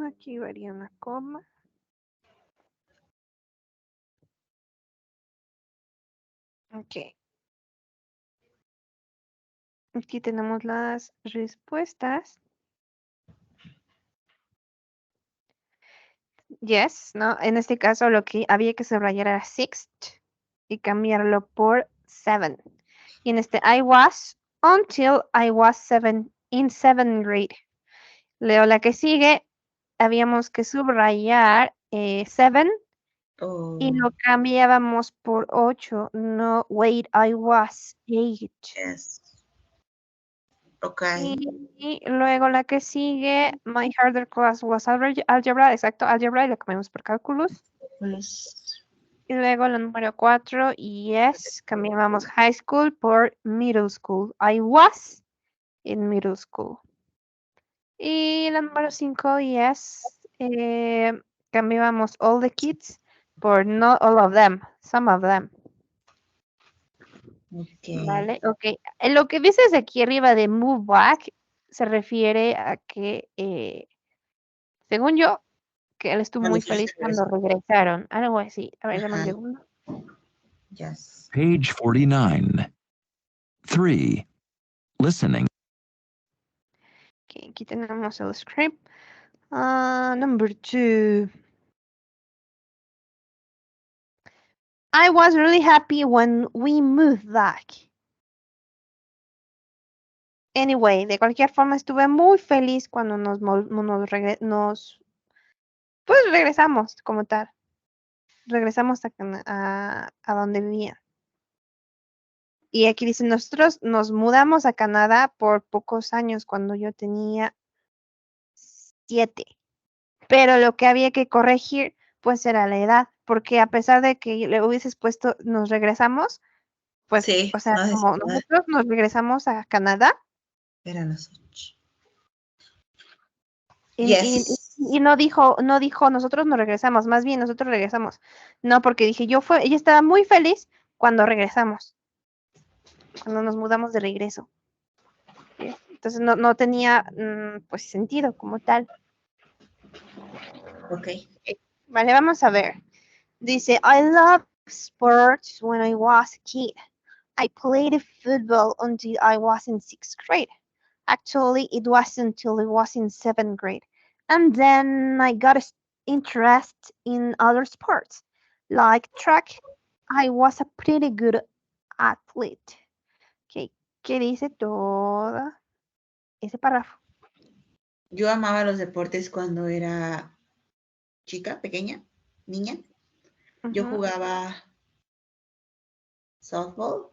Aquí varía una coma. Ok. Aquí tenemos las respuestas. Yes, ¿no? En este caso lo que había que subrayar era sixth y cambiarlo por seven. Y en este I was until I was seven in seventh grade. Leo la que sigue. Habíamos que subrayar seven y Oh, lo cambiábamos por 8. No, wait, I was 8. yes. Okay. Y luego la que sigue, my harder class was algebra, exacto, algebra, y lo cambiamos por cálculos. Pues, Y luego la número 4, yes, cambiábamos high school por middle school. I was in middle school. Y la número 5, yes, cambiábamos all the kids por not all of them, some of them. okay. Vale, ok. Lo que dices aquí arriba de move back se refiere a que, según yo, que él estuvo Cuando muy ustedes feliz se cuando regresan. regresaron. Algo así. A ver, dame un Ajá, segundo. yes. Page 49. 3. Listening. Ok, aquí tenemos el script. Number 2. I was really happy when we moved back. Anyway, de cualquier forma estuve muy feliz cuando pues regresamos como tal. Regresamos a donde vivía. Y aquí dice, nosotros nos mudamos a Canadá por pocos años cuando yo tenía 7. Pero lo que había que corregir, pues era la edad, porque a pesar de que le hubieses puesto, nos regresamos, pues, Sí, o sea, no sé como nosotros nos regresamos a Canadá eran las 8. y, y- Yes. y no dijo, nosotros nos regresamos, más bien nosotros regresamos. No, porque dije, ella estaba muy feliz cuando regresamos, cuando nos mudamos de regreso. ¿Sí? Entonces no tenía, pues, sentido como tal. Okay. Vale, vamos a ver. Dice, I love sports when I was a kid. I played football until I was in 6th grade. Actually, it wasn't until I was in 7th grade. And then I got interest in other sports. Like track, I was a pretty good athlete. Okay. ¿Qué dice todo ese párrafo? Yo amaba los deportes cuando era chica, pequeña, niña. Yo Ujú. jugaba softball.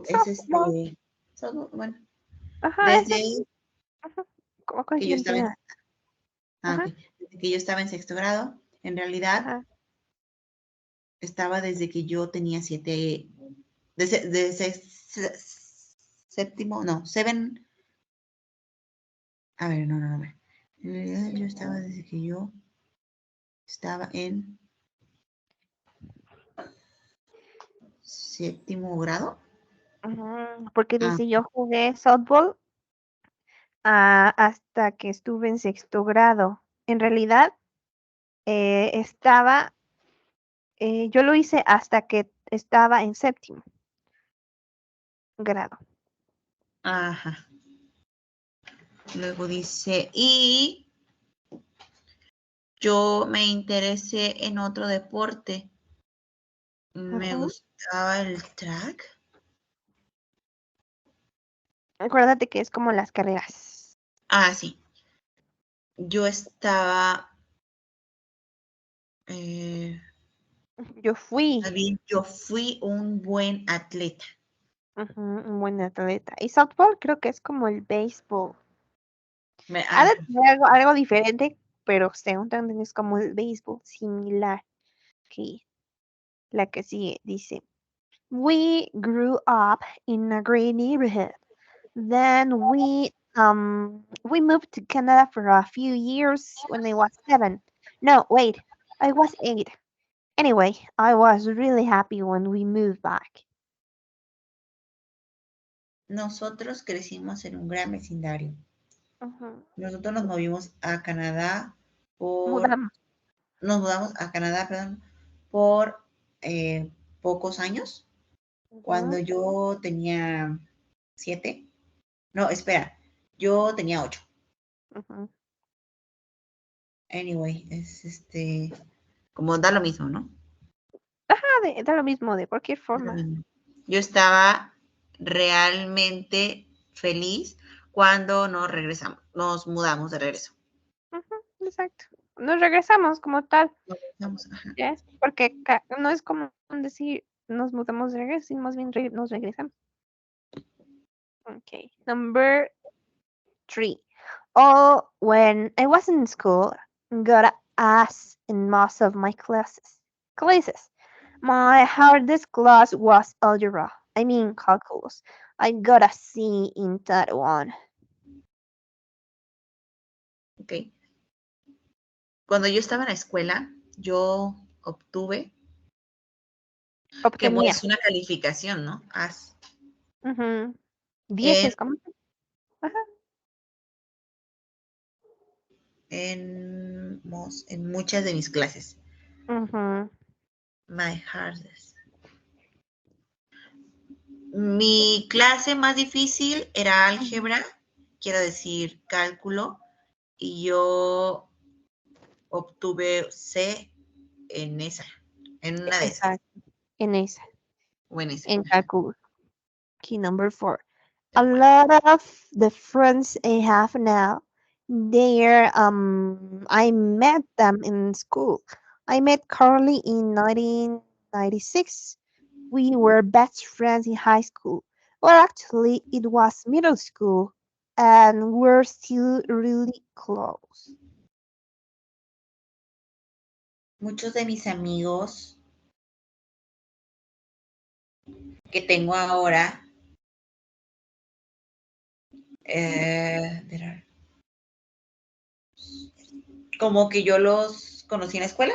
Es Softball. softball, bueno, Ajá, ese es. desde Ajá. ¿Cuál que yo siguiente estaba era? Ajá, desde que yo estaba en sexto grado. En realidad, ajá. estaba desde que yo tenía 7, séptimo, no, 7, a ver, no, no, no. En realidad yo estaba desde que yo estaba en séptimo grado. Porque Ah, dice, yo jugué softball hasta que estuve en 6º grado. En realidad, yo lo hice hasta que estaba en 7º grado. ajá. Luego dice, y yo me interesé en otro deporte. Me Ujú. gustaba el track. Acuérdate que es como las carreras. Ah, sí. Yo estaba, Yo fui más bien, yo fui un buen atleta. un buen atleta. Y softball creo que es como el béisbol. Ha de Ajá. tener algo diferente, pero según también es como el béisbol, similar. Ok, la que sigue dice, We grew up in a great neighborhood. Then we moved to Canada for a few years when I was 7. No, wait, I was 8. Anyway, I was really happy when we moved back. Nosotros crecimos en un gran vecindario. Ujú. Nosotros nos movimos a Canadá por, Mudamos. nos mudamos a Canadá, perdón, por pocos años. Cuando Ujú, yo tenía 7, no, espera, yo tenía 8. ujú. Anyway, es como da lo mismo, ¿no? Ajá, da lo mismo, de cualquier Da lo forma. mismo. Yo estaba realmente feliz cuando nos mudamos de regreso. Ujú, exacto. Nos regresamos como tal, Ajá. ¿ya? Porque no es como decir nos mudamos de regreso, sino más bien nos regresamos. Okay. Number 3. Oh, when I was in school, got a ass in most of my classes. My hardest class was algebra. I mean calculus. I got a C in that one. Ok. Cuando yo estaba en la escuela, yo obtuve, que Obtenía. es una calificación, ¿no? Ujú. En, 10, ¿cómo? Ajá. en muchas de mis clases. Ujú, My hardest. Mi clase más difícil era ujú. álgebra, quiero decir cálculo, y yo obtuve C en esa, en una de esas, Exacto. En esa. o en esa. En cálculo. Key number 4. A lot of the friends I have now, I met them in school. I met Carly in 1996. We were best friends in high school. Well, actually, it was middle school, and we're still really close. Muchos de mis amigos que tengo ahora, como que yo los conocí en la escuela.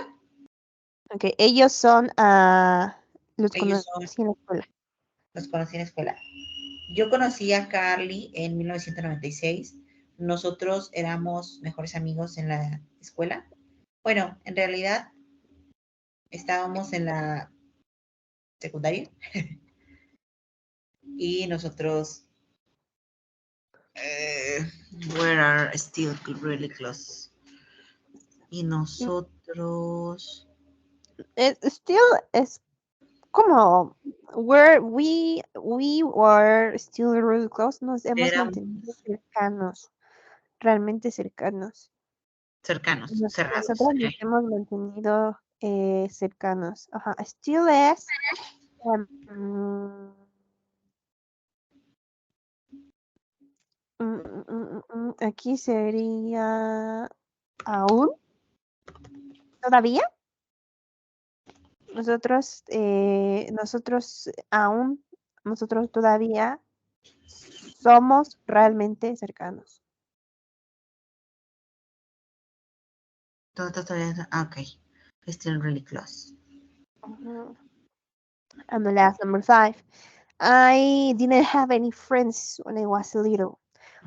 Okay, ellos son, los Ellos conocí son, en la escuela. los conocí en la escuela. Yo conocí a Carly en 1996. Nosotros éramos mejores amigos en la escuela. Bueno, en realidad estábamos en la secundaria y nosotros were still really close. Y nosotros Still es como we were still really close, nos hemos éramos mantenido cercanos, realmente cercanos. cercanos, cerrados. Nosotros nos hemos mantenido cercanos. Ajá. Still es aquí sería aún, todavía. Nosotros todavía somos realmente cercanos. Todos todavía, ok. Still really close. Ujú. And the last number 5. I didn't have any friends when I was little.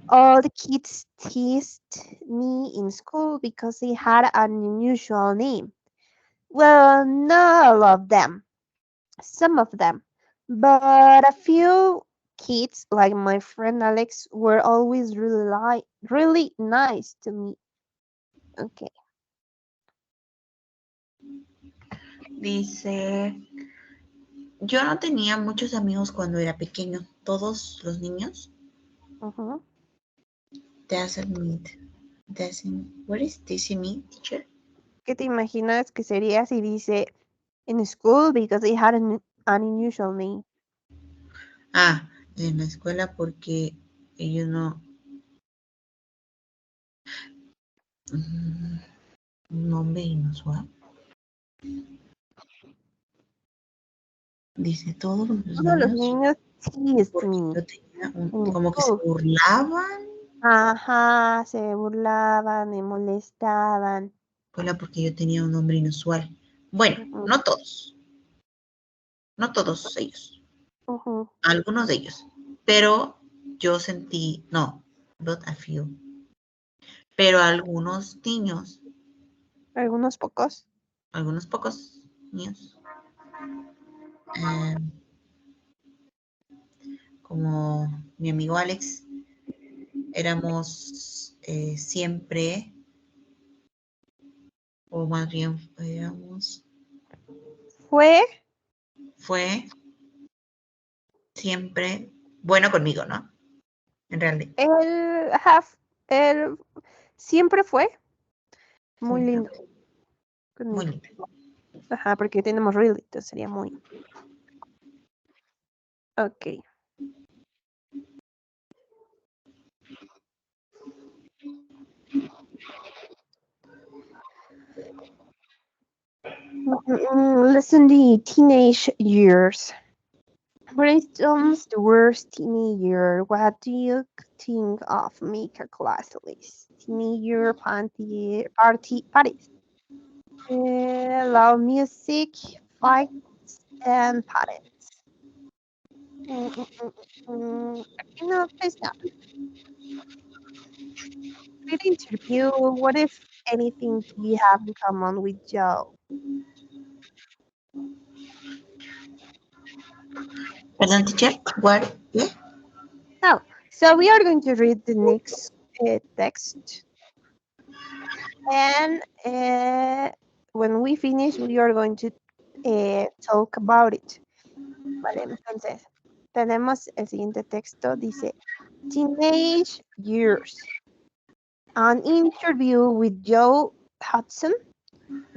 All the kids teased me in school because I had an unusual name. Well, not all of them, some of them, but a few. Kids like my friend Alex were always really nice to me. Okay. Dice, yo no tenía muchos amigos cuando era pequeño. Todos los niños Ujú. doesn't meet. Doesn't, what is this mean, teacher? ¿Qué te imaginas que sería si dice in school because it had an unusual name? Ah, en la escuela porque ellos no, mm, un nombre inusual. Dice todos los Todos los niños niños teased porque me yo tenía un, in como que se school. burlaban Ajá, se burlaban, me molestaban. escuela porque yo tenía un nombre inusual. Bueno, Ujú, no todos, no todos ellos, ujú. algunos de ellos, pero yo sentí, no, not a few, pero algunos niños, Algunos pocos. algunos pocos niños, eh, como mi amigo Alex, éramos siempre, o más bien éramos, Fue fue siempre bueno conmigo, ¿no? En realidad, el half, el siempre fue muy sí, lindo muy conmigo. lindo. Ajá, porque tenemos really, entonces sería muy. Ok. Listen, the teenage years. For instance, the worst teenage year. What do you think of make a class list? Teenage year parties. Loud music, fights, and parents. Mm, mm, mm, no, please not. Read interview. What if anything do you have in common with Joe? Perdón, teacher, what? Yeah? Now, so we are going to read the next text, and when we finish, we are going to talk about it. Vale, entonces, tenemos el siguiente texto, dice, Teenage Years. An interview with Joe Hudson.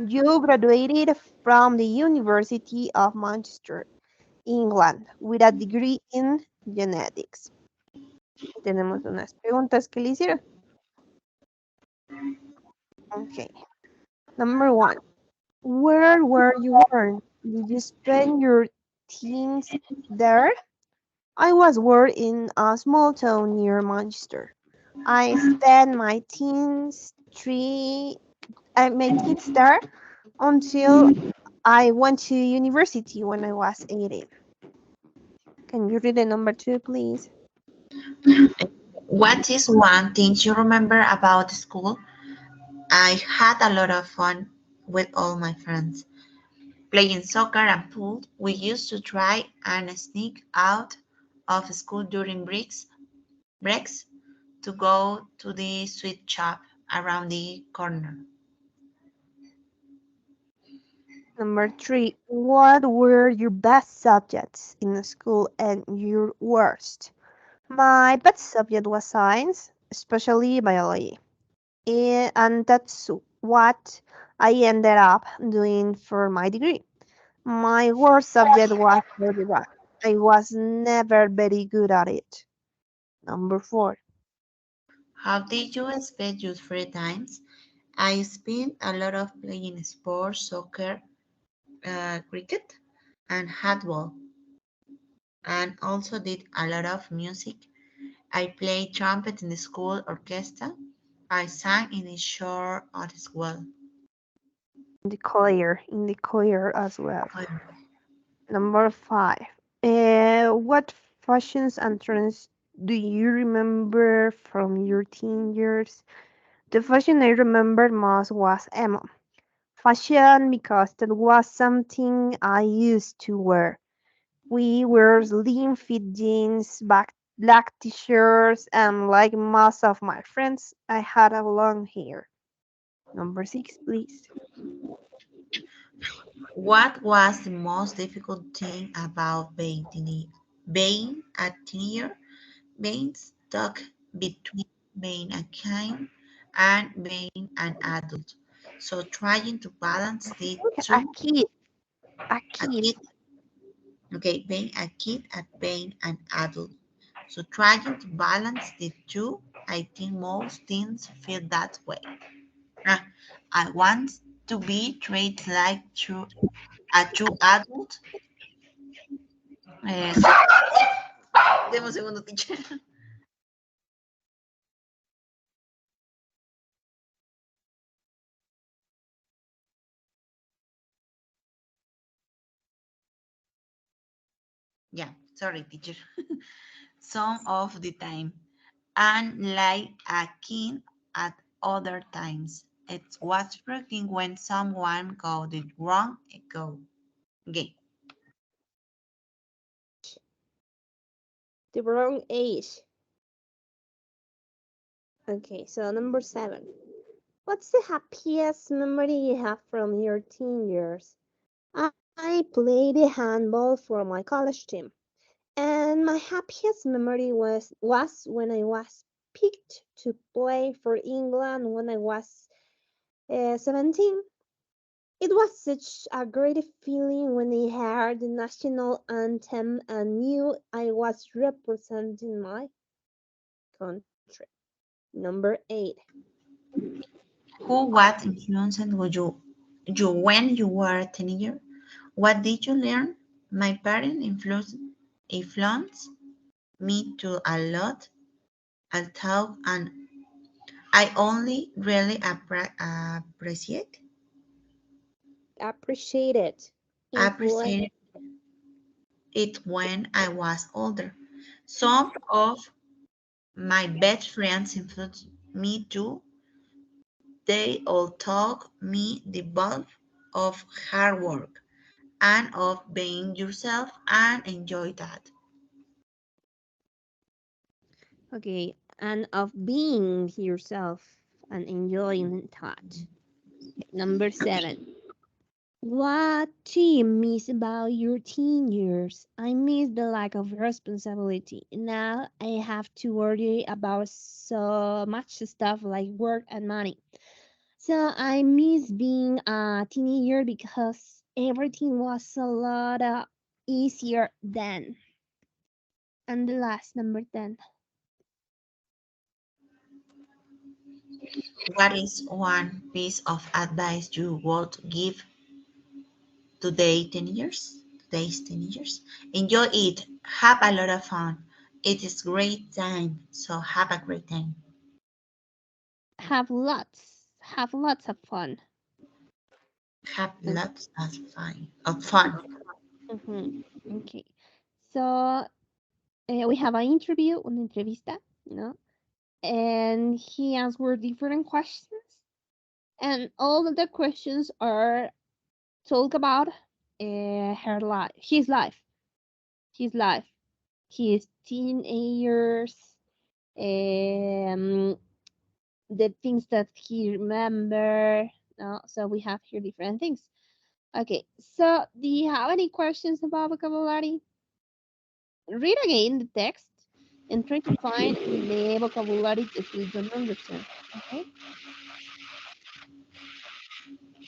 Joe graduated from the University of Manchester, England, with a degree in genetics. Tenemos unas preguntas que le hicieron. Okay. Number one, where were you born? Did you spend your teens there? I was born in a small town near Manchester. I spent my teens there until I went to university when I was 18. Can you read the number two, please? What is one thing you remember about school? I had a lot of fun with all my friends. Playing soccer and pool, we used to try and sneak out of school during breaks to go to the sweet shop around the corner. Number three, what were your best subjects in school and your worst? My best subject was science, especially biology. And that's what I ended up doing for my degree. My worst subject was algebra. I was never very good at it. Number four, How did you spend your free times? I spent a lot of playing sports, soccer, cricket, and handball, and also did a lot of music. I played trumpet in the school orchestra. I sang in the chorus as well. in the choir as well. Choir. Number five, what fashions and trends do you remember from your teen years? The fashion I remember most was emo. Fashion because that was something I used to wear. We wear slim fit jeans, black t-shirts, and like most of my friends, I had a long hair. Number six, please. What was the most difficult thing about being a teenager? Being stuck between being a kind and being an adult. So trying to balance the A two, kid, a a kid. kid, okay, being a kid and being an adult. So trying to balance the two, I think most teens feel that way. Ah, I want to be treated like a true adult. Eh, deme un segundo, teacher. Yeah, sorry, teacher. Some of the time. And like a kid at other times. It was frustrating when someone got it wrong. Okay. The wrong age. Okay, so number seven. What's the happiest memory you have from your teen years? I played handball for my college team, and my happiest memory was when I was picked to play for England when I was 17. It was such a great feeling when I heard the national anthem and knew I was representing my country. Number 8. Who what influenced you when you were a teenager? What did you learn? My parents influenced me to a lot. I thought and I only really Appreciated. Influence. appreciate it when I was older. Some of my best friends influenced me too. They all taught me the value of hard work and of being yourself and enjoy that. Okay, and of being yourself and enjoying that. Number Okay. 7. What do you miss about your teen years? I miss the lack of responsibility. Now I have to worry about so much stuff like work and money. So I miss being a teenager because everything was a lot easier then. And the last, number 10. What is one piece of advice you would give today's teenagers? Enjoy it. Have a lot of fun. It is great time. So have a great time. Have lots of fun. Have Okay. lots of fun. Of fun. Mhm. Okay. So we have an interview, una entrevista, you know, and he answered different questions, and all of the questions are talk about her life, his life, his teenagers, um, the things that he remember. So we have here different things. Okay, so do you have any questions about vocabulary? Read again the text and try to find the vocabulary that you don't understand. Okay?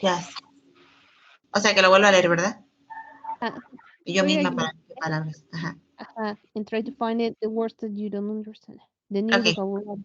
Yes. O sea que lo vuelvo a leer, ¿verdad? Uh, Y yo read misma again para qué palabras. Ajá. and try to find it the words that you don't understand. The new Ok. vocabulary.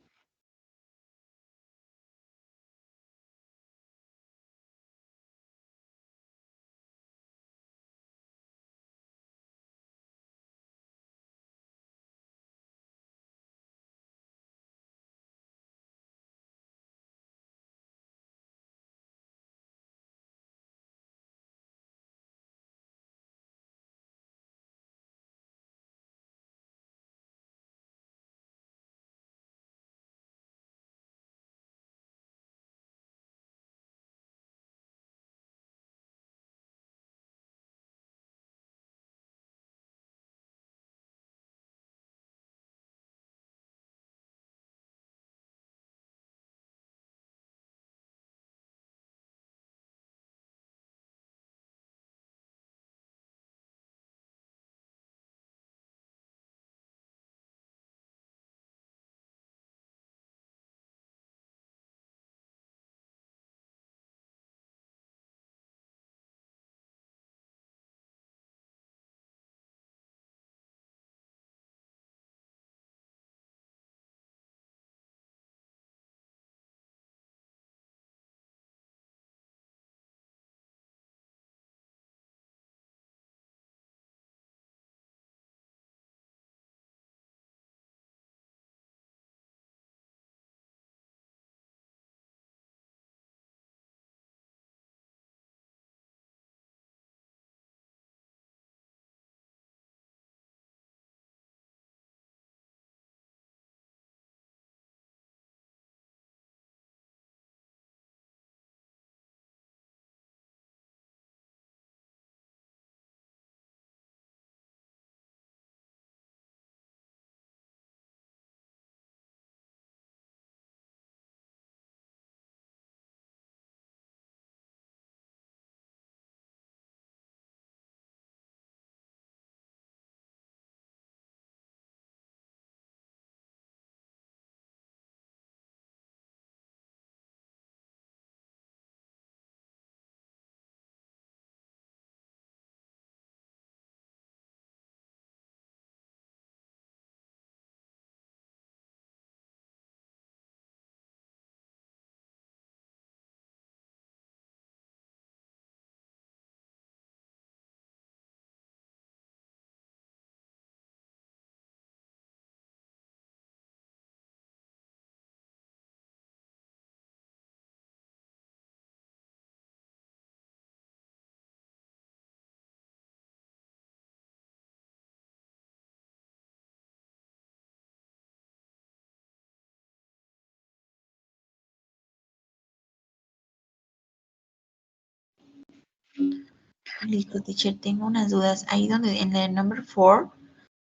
Listo, teacher, tengo unas dudas. Ahí donde, en el number 4,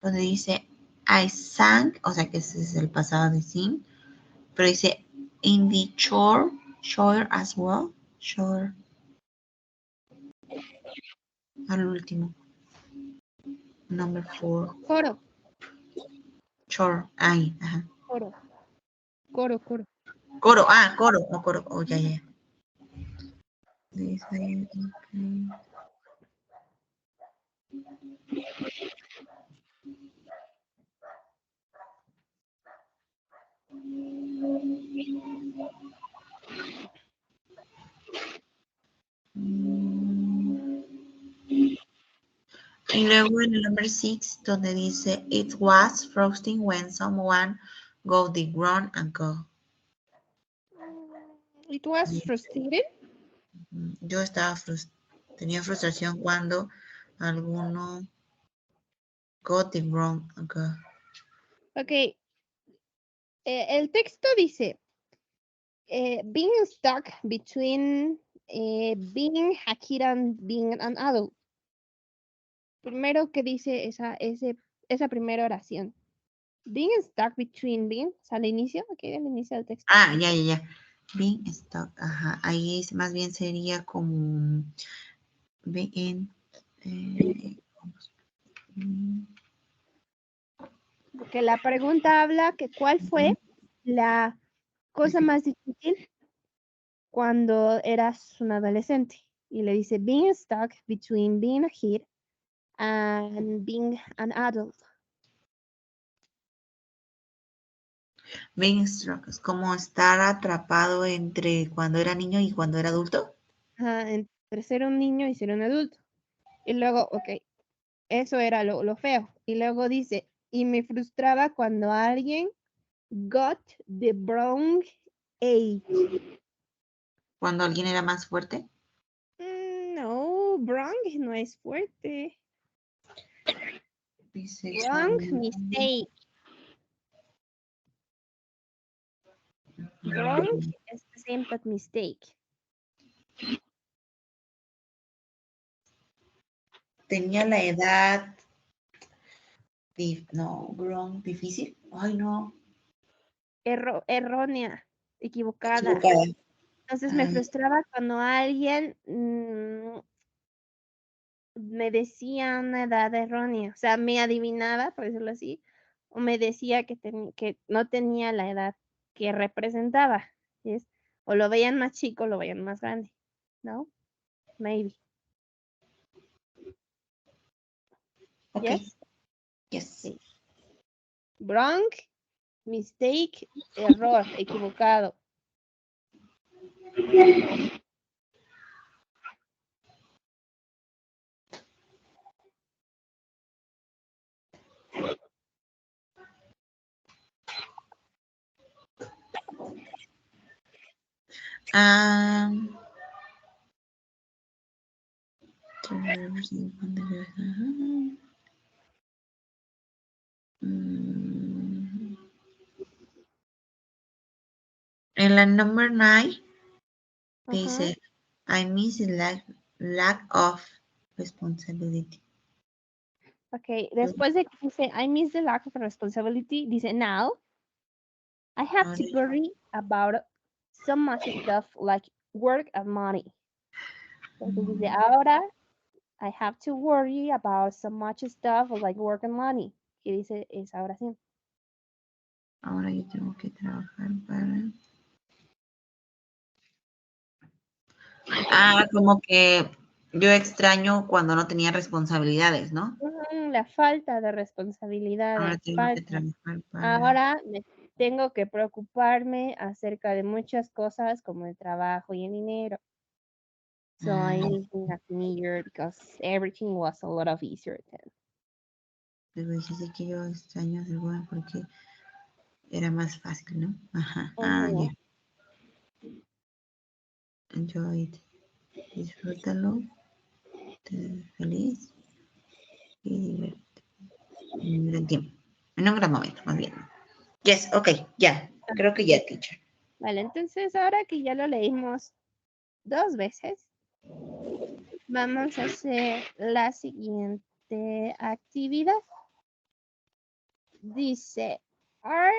donde dice I sang, o sea que ese es el pasado de sing, pero dice in the shore as well, shore, al último, number 4, Coro, shore, ahí, ajá. coro, coro, coro. Coro, coro, no coro, oh, ya, ya. Dice, okay. Y luego en el number 6, donde dice it was frosting when someone go the ground and go. It was frustrated. Yo estaba tenía frustración cuando alguno got the wrong and go. Ok. El texto dice, being stuck between being a kid and being an adult. Primero que dice esa primera oración. Being stuck between being, o sea, al inicio, aquí al inicio del texto. Ya, ya, ya. Being stuck, ajá. Ahí es, más bien sería como being, Porque la pregunta habla que cuál fue la cosa más difícil cuando eras un adolescente. Y le dice, being stuck between being a kid and being an adult. being stuck, es como estar atrapado entre cuando era niño y cuando era adulto. Entre ser un niño y ser un adulto. Y luego, ok, eso era lo feo. Y luego dice, y me frustraba cuando alguien got the wrong age. Cuando alguien era más fuerte. No, wrong no es fuerte. Dice Wrong mistake. Wrong is the same but mistake. tenía la edad, no, wrong, difícil. Ay, no. Errónea, equivocada. Equivocada. Entonces me frustraba cuando alguien me decía una edad errónea, o sea, me adivinaba, por decirlo así, o me decía que no tenía la edad que representaba, ¿sí? O lo veían más chico, o lo veían más grande, ¿no? Maybe. Ok. Yes. Yes. Sí. Wrong, mistake, error, equivocado. En la number 9 Ajá. dice, I miss the lack of responsibility. Ok, después de que dice, I miss the lack of responsibility, dice, now, I have to worry about so much stuff like work and money. Entonces dice, ahora, I have to worry about so much stuff like work and money. ¿Qué dice esa oración? Ahora yo tengo que trabajar para... como que yo extraño cuando no tenía responsabilidades, ¿no? La falta de Ahora responsabilidades. tengo que trabajar para... Ahora tengo que preocuparme acerca de muchas cosas como el trabajo y el dinero. So I'm missing a year because everything was a lot of easier then. Luego dice que yo extraño hacer bueno porque era más fácil, ¿no? Ajá. Ya. Enjoy it. Disfrútalo. Feliz. Y divertido. En un gran tiempo. En un gran momento, más bien. Yes, ok, ya. Creo que ya, teacher. Vale, entonces ahora que ya lo leímos 2 veces, Vamos a hacer la siguiente actividad. Dice, are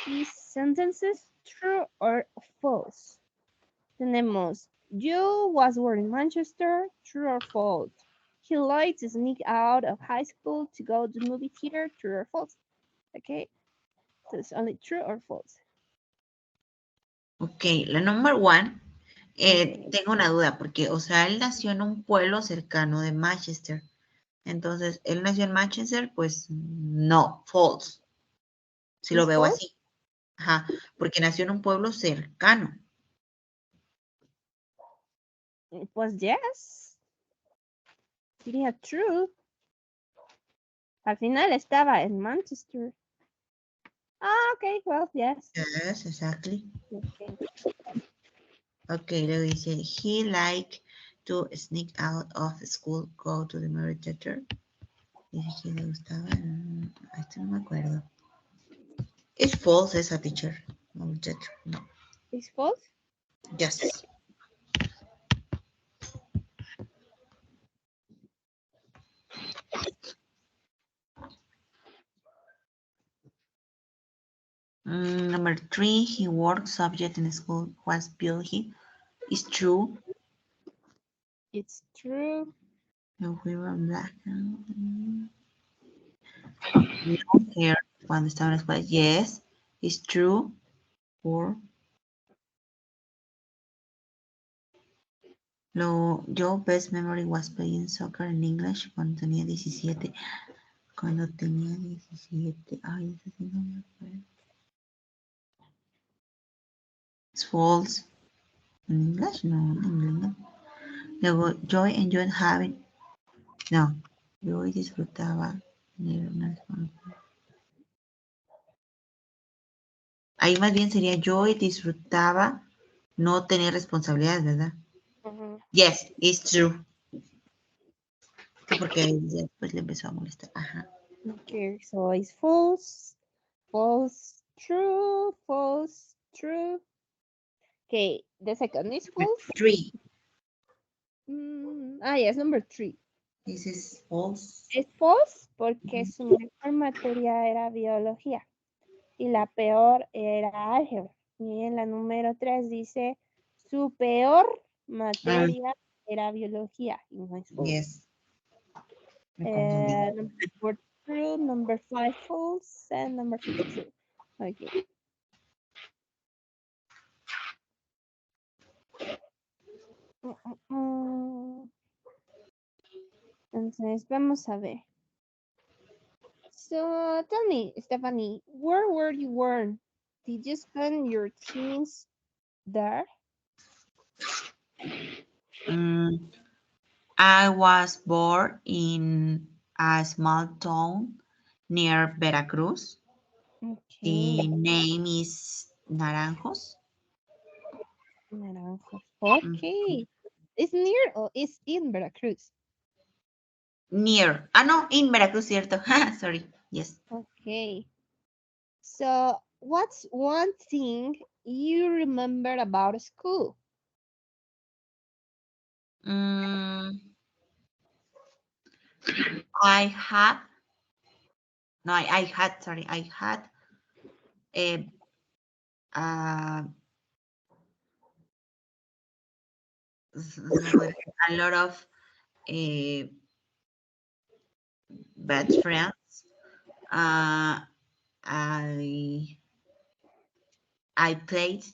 these sentences true or false? Tenemos, Joe was born in Manchester, true or false? He liked to sneak out of high school to go to the movie theater, true or false? Okay, so it's only true or false. Ok, la number one, Okay. tengo una duda porque, o sea, él nació en un pueblo cercano de Manchester. Entonces, él nació en Manchester, pues no, false, si lo Is veo false? así. Ajá, porque nació en un pueblo cercano. Pues yes. Sería true. Al final estaba en Manchester. Ah, okay, well, yes. Yes, exactly. Okay. Ok, luego dice, he like to sneak out of school, go to the movie theater. Dice que le gustaba, esto no me acuerdo. It's false esa teacher. Movie theater, no. Is false? Yes. Number three, he worked subject in school was biology. It's true. It's true. No, we were black. Long hair cuando estaba en la escuela. Yes, it's true. Or your best memory was playing soccer in English cuando tenía 17. Cuando tenía 17. Ay, eso sí no me acuerdo. It's false. In English? No, en inglés no. Luego, Joy enjoyed having. No, Joy disfrutaba. Ahí más bien sería Joy disfrutaba no tener responsabilidades, ¿verdad? Yes, it's true. Sí, porque después le empezó a molestar. Ajá. Okay, so it's false, false, true, false, true. Okay, the second is false. 3. Yes, number 3. This is false. Es false porque su mejor materia era biología y la peor era álgebra. Y en la número 3 dice, su peor materia era biología y no es false. Yes. Me confundí. Number 4 true, number 5 false, and number 6 true. Okay. Entonces, vamos a ver. So, tell me, Stephanie, where were you born? Did you spend your teens there? I was born in a small town near Veracruz. Okay. The name is Naranjos. Naranjos. Okay. It's near or it's in Veracruz? Near. Ah, no, in Veracruz, cierto. Sorry. Yes. Okay. So, what's one thing you remember about school? I had, no, I had, sorry, I had a lot of best friends. I played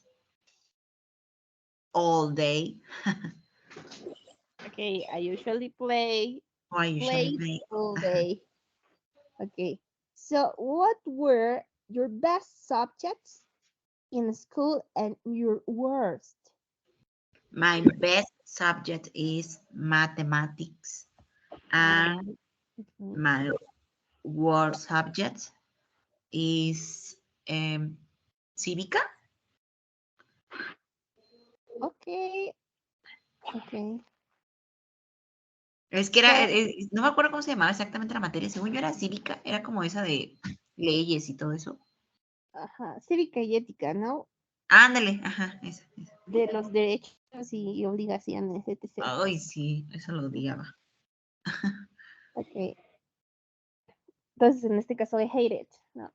all day. Okay, I usually play all day. Okay, so what were your best subjects in school and your worst? My best subject is mathematics, and my worst subject is cívica. Okay, okay. Es que era, no me acuerdo cómo se llamaba exactamente la materia, según yo era cívica, era como esa de leyes y todo eso. Ajá, cívica y ética, ¿no? Ándale, ajá, esa. De los derechos y obligaciones, etc. Ay, sí, eso lo odiaba. Okay. Entonces, en este caso, I hate it. No,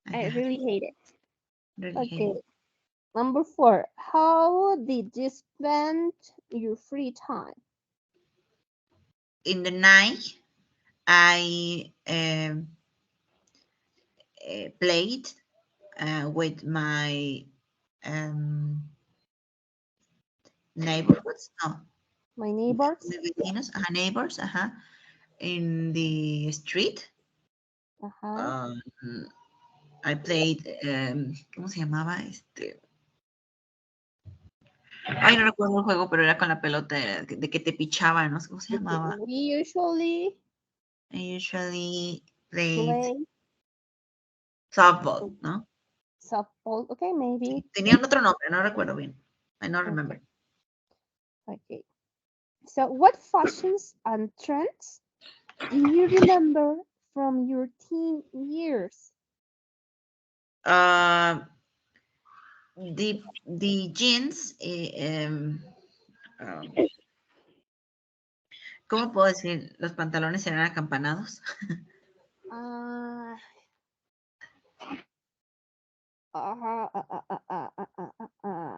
I Ajá, really hate it. really hate Okay. it. Number 4. How did you spend your free time? In the night, I played with my neighborhoods, no, My neighbors? mis vecinos, neighbors, in the street. Uh-huh. Um, I played, ¿cómo se llamaba? Ay, no recuerdo el juego, pero era con la pelota de que te pichaban, no sé cómo se Okay. llamaba. We usually I usually played play softball, ¿no? softball. Okay, maybe. Tenían otro nombre, no recuerdo bien. I don't Okay. remember. Okay. So, what fashions and trends do you remember from your teen years? The jeans, ¿cómo puedo decir? Los pantalones eran acampanados. Uh, uh, uh, uh, uh, uh, uh, uh, uh, uh.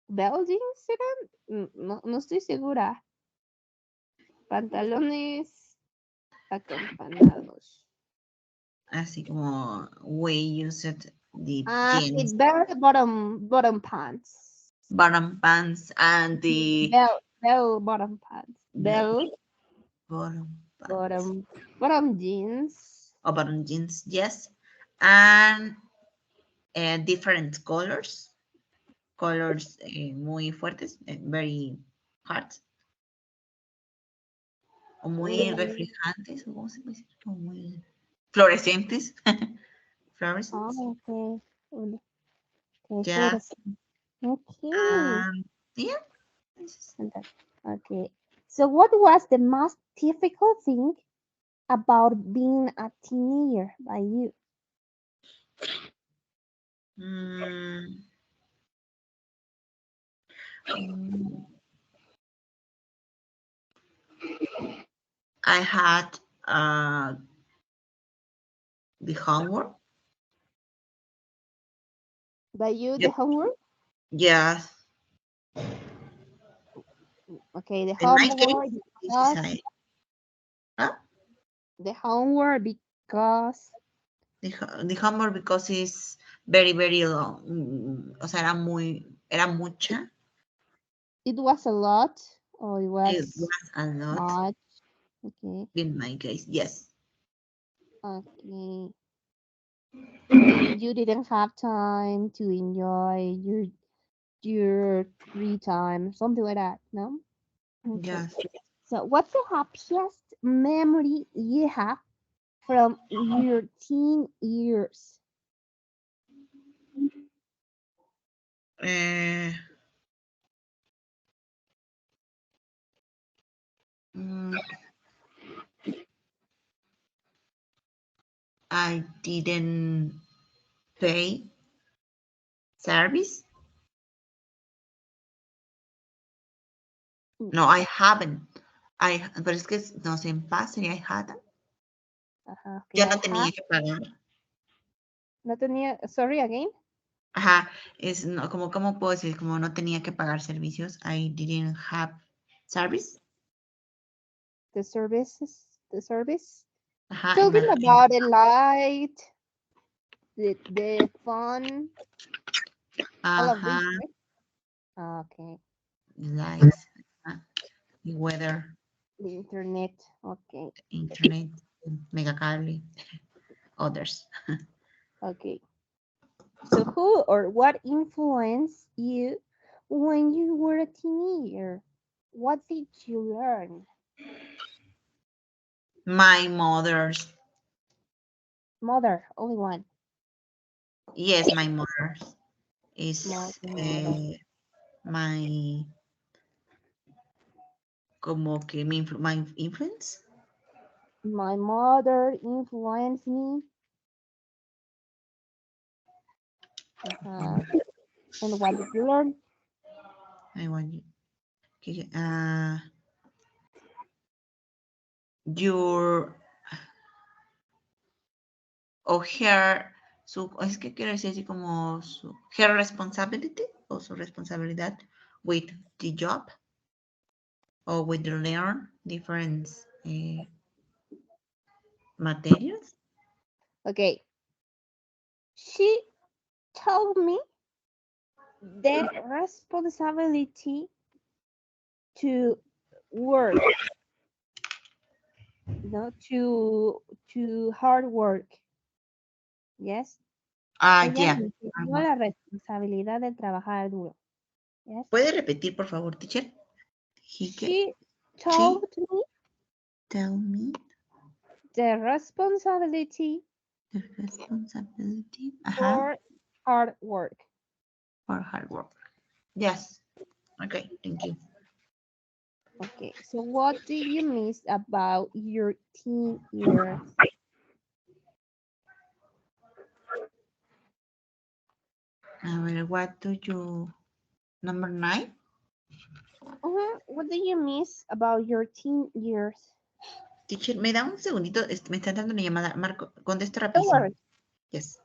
¿Bell jeans eran? No, no estoy segura. Pantalones acampanados. Así como we used the Sí, jeans, bottom pants. bottom pants, and the Bell bottom pants. Bell bottom pants. bottom jeans. O bottom jeans, yes. And different colors muy fuertes, very hard, o muy Mm, reflejantes, o cómo se puede decir, o muy fluorescentes, fluorescents, okay. Okay, yeah, fluorescent. Okay. yeah. Fantastic. Okay. So, what was the most difficult thing about being a teenager by you? Mm, mm, I had the homework. By you, the Yep. homework? Yes. Okay, the In my homework case, this is because huh? the homework because The homework because it's very, very long. O sea, era mucha. it was a lot or it It was was a lot much. Okay. in my case. Yes. Okay. So you didn't have time to enjoy your free time, something like that, no? Okay. Yes. So what's the happiest memory you have from your teen years? Uh, mm, I didn't pay service. Mm, No, I haven't. Pero es que no sé, en paz sería I hadn't. okay, Yo I no have. tenía que pagar. No tenía, sorry again. Ajá, no, ¿cómo puedo decir? Como no tenía que pagar servicios. I didn't have service. The services, the service. Ajá, y me Talking refiero. about the light, the fun, all of Ajá, this, right? Okay. lights, the weather, The internet. Okay. internet, megacable, others. Okay. So who or what influenced you when you were a teenager? What did you learn? My mother's, Mother, only one. yes, my mother is Mother. my, como que my influence. My mother influenced me. Uh-huh. And what did you learn? I want you. Your o her, es que quiero decir así como her responsibility o su responsabilidad with the job or with the learn different materials. Okay. She told me the responsibility to work, no, to hard work. Yes. Ella Yeah. me enseñó la responsabilidad de trabajar duro. Yes. ¿Puede repetir, por favor, teacher? She told me tell me the responsibility the responsibility for hard work. for hard work. Yes. Okay, thank you. Okay, so what do you miss about your teen years? What do you, number 9? What do you miss about your teen years? Teacher, me da un segundito, me están dando una llamada. Marco, contesta Don't rapidísimo. worry. Yes.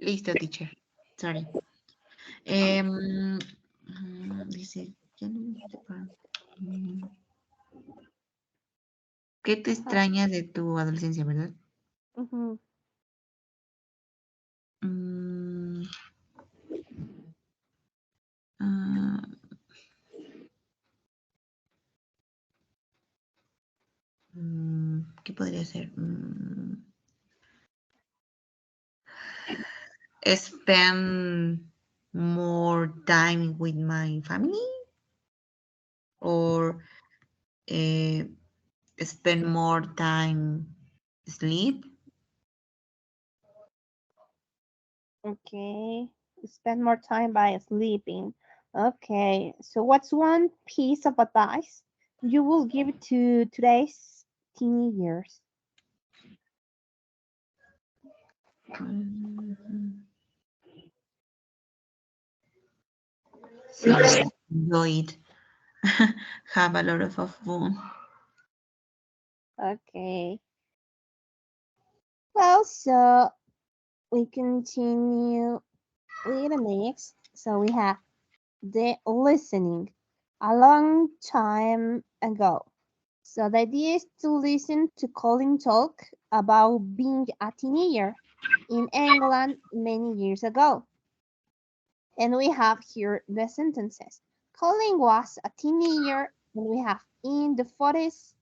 Listo, teacher. Sorry. Dice, ya no me dijiste ¿qué te extrañas de tu adolescencia, verdad? Mm, ah, ¿qué podría ser? Spend more time with my family or spend more time sleep. Okay, spend more time by sleeping. Okay, so what's one piece of advice you will give to today's teenagers? So enjoy it. Have a lot of fun. Okay. Well, so we continue with the next. So we have the listening a long time ago. So the idea is to listen to Colin talk about being a teenager in England many years ago. And we have here the sentences. Colin was a teenager, and we have in the 40s,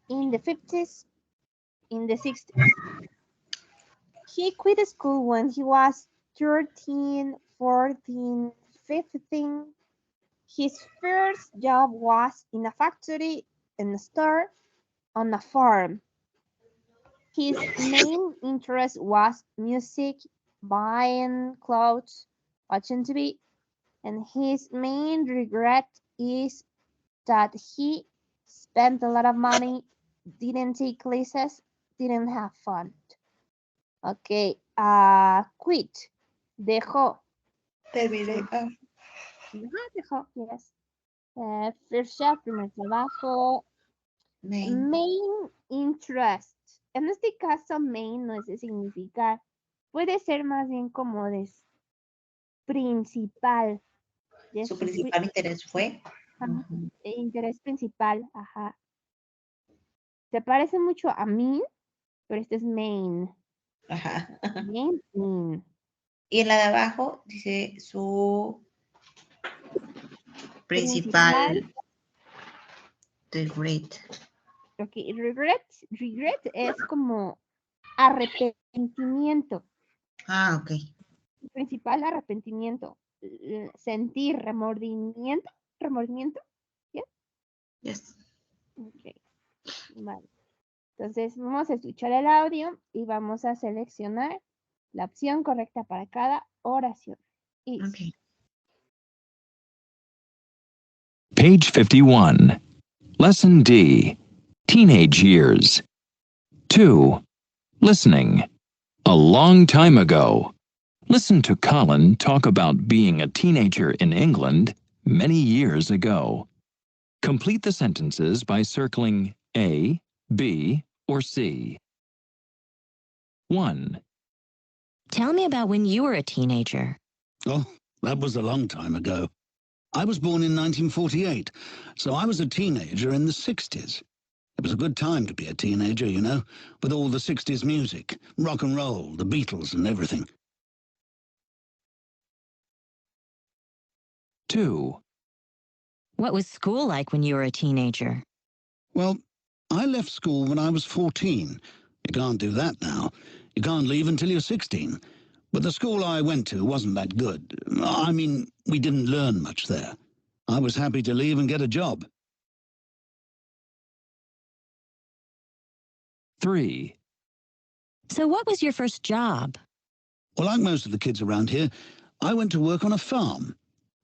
in the 50s, in the 60s. He quit school when he was 13, 14, 15. His first job was in a factory, in a store, on a farm. His main interest was music, buying clothes, watching TV, and his main regret is that he spent a lot of money, didn't take classes, didn't have fun. Okay, quit. Dejó. Terminé. Dejó, yes. First job, primer trabajo. Main interest. En este caso, main no es de significar. Puede ser más bien como de principal. Yes, Su principal interés fue. interés principal, ajá. Se parece mucho a main, pero este es main. Ajá. Main. Y en la de abajo dice su principal regret. Ok, regret es como arrepentimiento. Ah, ok. Principal arrepentimiento. Sentir remordimiento. ¿Remordimiento? ¿Yes? Yes. Ok, vale. Entonces vamos a escuchar el audio y vamos a seleccionar la opción correcta para cada oración. Y dice, Okay. Page 51. Lesson D. Teenage Years. 2. Listening. A long time ago. Listen to Colin talk about being a teenager in England many years ago. Complete the sentences by circling A, B, or C. 1. Tell me about when you were a teenager. Oh, that was a long time ago. I was born in 1948, so I was a teenager in the 60s. It was a good time to be a teenager, you know, with all the 60s music, rock and roll, the Beatles and everything. 2. What was school like when you were a teenager? Well, I left school when I was 14. You can't do that now. You can't leave until you're 16. But the school I went to wasn't that good. I mean, we didn't learn much there. I was happy to leave and get a job. 3. So what was your first job? Well, like most of the kids around here, I went to work on a farm.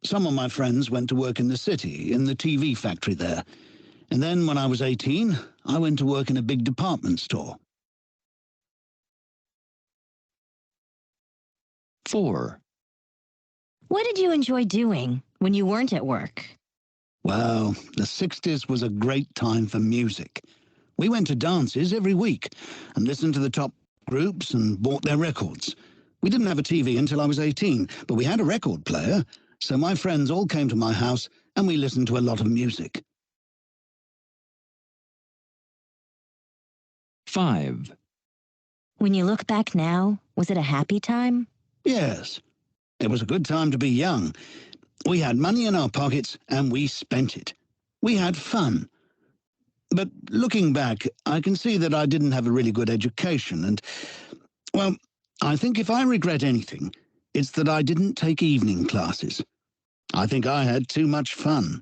Some of my friends went to work in the city, in the TV factory there. And then when I was 18, I went to work in a big department store. 4. What did you enjoy doing when you weren't at work? Well, the 60s was a great time for music. We went to dances every week and listened to the top groups and bought their records. We didn't have a TV until I was 18, but we had a record player, so my friends all came to my house and we listened to a lot of music. 5. When you look back now, was it a happy time? Yes, it was a good time to be young. We had money in our pockets and we spent it. We had fun. But looking back, I can see that I didn't have a really good education and, well, I think if I regret anything, it's that I didn't take evening classes. I think I had too much fun.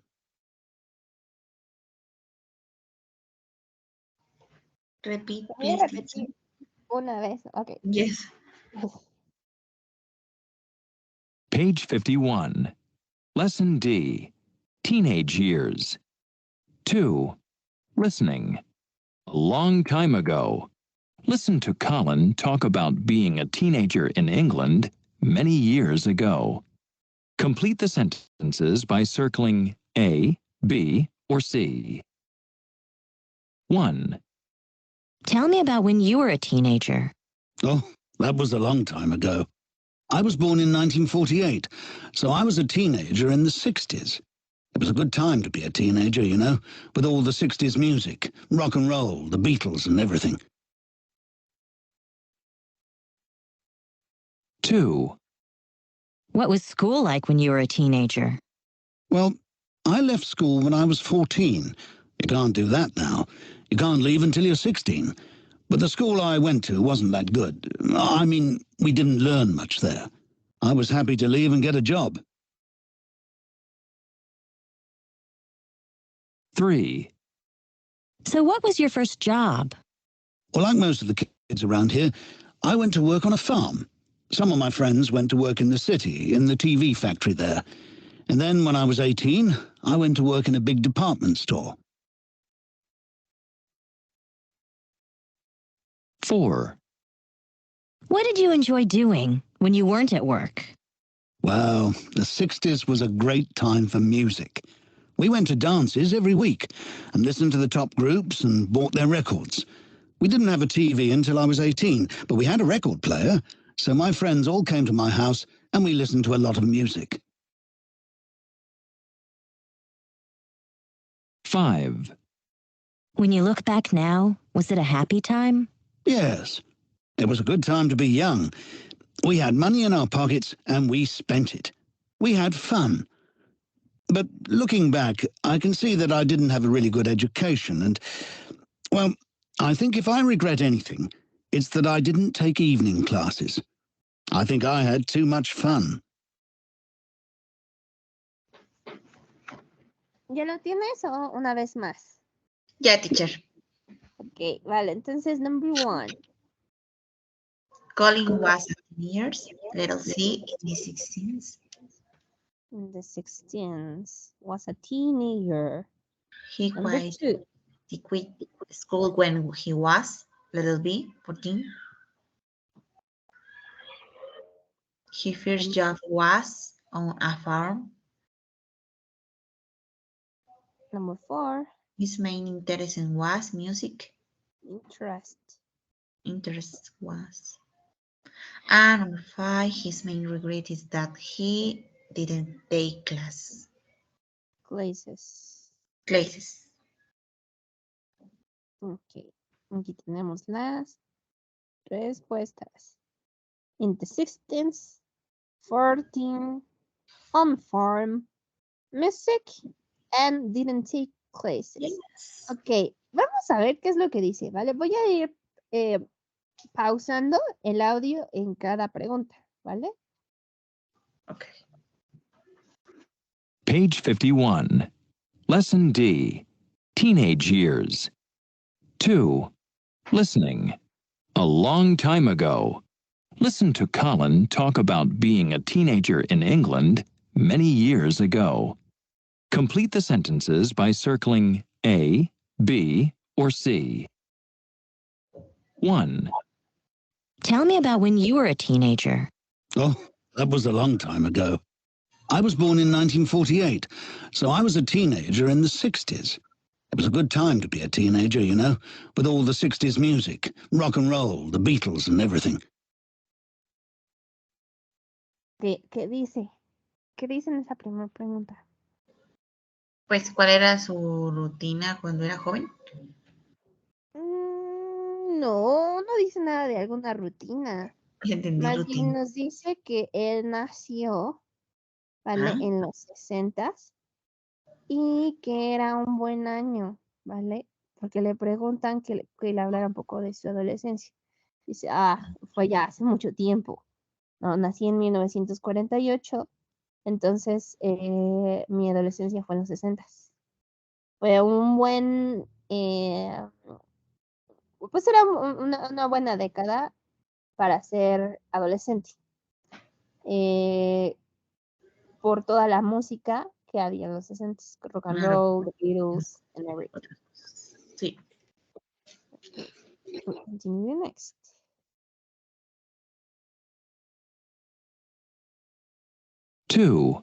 Repeat, voy a please, teacher. repetir una vez. Ok. Yes. Page 51. Lesson D. Teenage Years. 2. Listening. A long time ago. Listen to Colin talk about being a teenager in England many years ago. Complete the sentences by circling A, B, or C. 1. Tell me about when you were a teenager. Oh, that was a long time ago. I was born in 1948, so I was a teenager in the 60s. It was a good time to be a teenager, you know, with all the 60s music, rock and roll, the Beatles and everything. 2. What was school like when you were a teenager? Well, I left school when I was 14. You can't do that now. You can't leave until you're 16. But the school I went to wasn't that good. I mean, we didn't learn much there. I was happy to leave and get a job. 3. So what was your first job? Well, like most of the kids around here, I went to work on a farm. Some of my friends went to work in the city, in the TV factory there. And then when I was 18, I went to work in a big department store. 4. What did you enjoy doing when you weren't at work? Well, the 60s was a great time for music. We went to dances every week and listened to the top groups and bought their records. We didn't have a TV until I was 18, but we had a record player, so my friends all came to my house and we listened to a lot of music. 5. When you look back now, was it a happy time? Yes, it was a good time to be young. We had money in our pockets and we spent it. We had fun. But looking back, I can see that I didn't have a really good education and, well, I think if I regret anything, it's that I didn't take evening classes. I think I had too much fun. ¿Ya lo tienes o una vez más? Ya, teacher. Ok, vale. Entonces, number 1. Colin was 10 years. Little C in the 16th. In the 16th, was a teenager. He Number quit, 2. he quit school when he was little B, 14. His first job was on a farm. Number 4. His main interest was music. Interest. Interest was. And number 5, his main regret is that he didn't take Classes. classes. Ok. Aquí tenemos las respuestas. In the 16th, 14, on farm, music, and didn't take classes. Yes. Ok, vamos a ver qué es lo que dice, ¿vale? Voy a ir pausando el audio en cada pregunta, ¿vale? Okay. Page 51. Lesson D. Teenage years. 2. Listening. A long time ago. Listen to Colin talk about being a teenager in England many years ago. Complete the sentences by circling A, B, or C. 1. Tell me about when you were a teenager. Oh, that was a long time ago. I was born in 1948, so I was a teenager in the 60s. It was a good time to be a teenager, you know, with all the 60s music, rock and roll, the Beatles and everything. ¿Qué dice? ¿Qué dice en esa primera pregunta? Pues, ¿cuál era su rutina cuando era joven? No, no dice nada de alguna rutina. Entendí Más rutina. bien nos dice que él nació, ¿vale? Ah. En los 60s y que era un buen año, ¿vale? Porque le preguntan que le hablara un poco de su adolescencia. Dice, fue ya hace mucho tiempo. No, nací en 1948, entonces mi adolescencia fue en los 60s. Fue un buen, pues era una buena década para ser adolescente. Por toda la música que había en los 60s, rock and Claro. roll, the Beatles, and everything. Sí. Okay. We'll continue next. 2.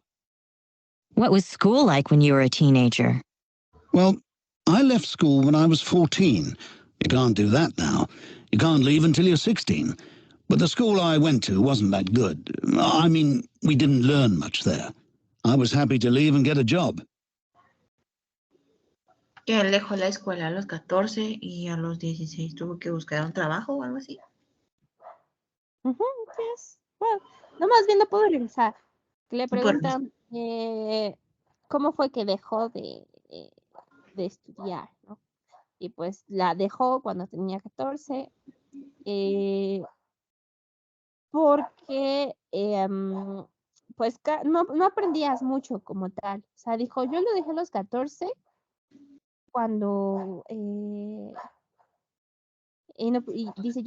What was school like when you were a teenager? Well, I left school when I was 14. You can't do that now. You can't leave until you're 16. But the school I went to wasn't that good. I mean, we didn't learn much there. I was happy to leave and get a job. Que él dejó la escuela a los 14 y a los 16 tuvo que buscar un trabajo o algo así. Yes. Well, no, más bien no puedo regresar. Que le Por preguntan cómo fue que dejó de estudiar, ¿no? Y pues la dejó cuando tenía 14 porque pues no aprendías mucho como tal. O sea, dijo, yo lo dejé a los 14 cuando y dice,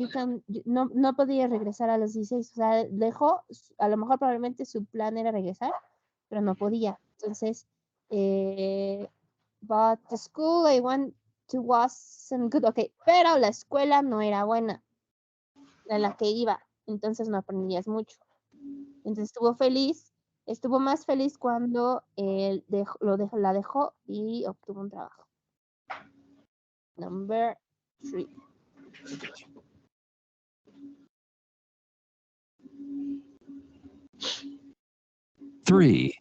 no podía regresar a los 16. O sea, dejó, a lo mejor probablemente su plan era regresar, pero no podía. Entonces, but the school I went to wasn't good. Ok, pero la escuela no era buena, en la que iba. Entonces no aprendías mucho. Entonces estuvo más feliz cuando él la dejó y obtuvo un trabajo. Number 3. 3.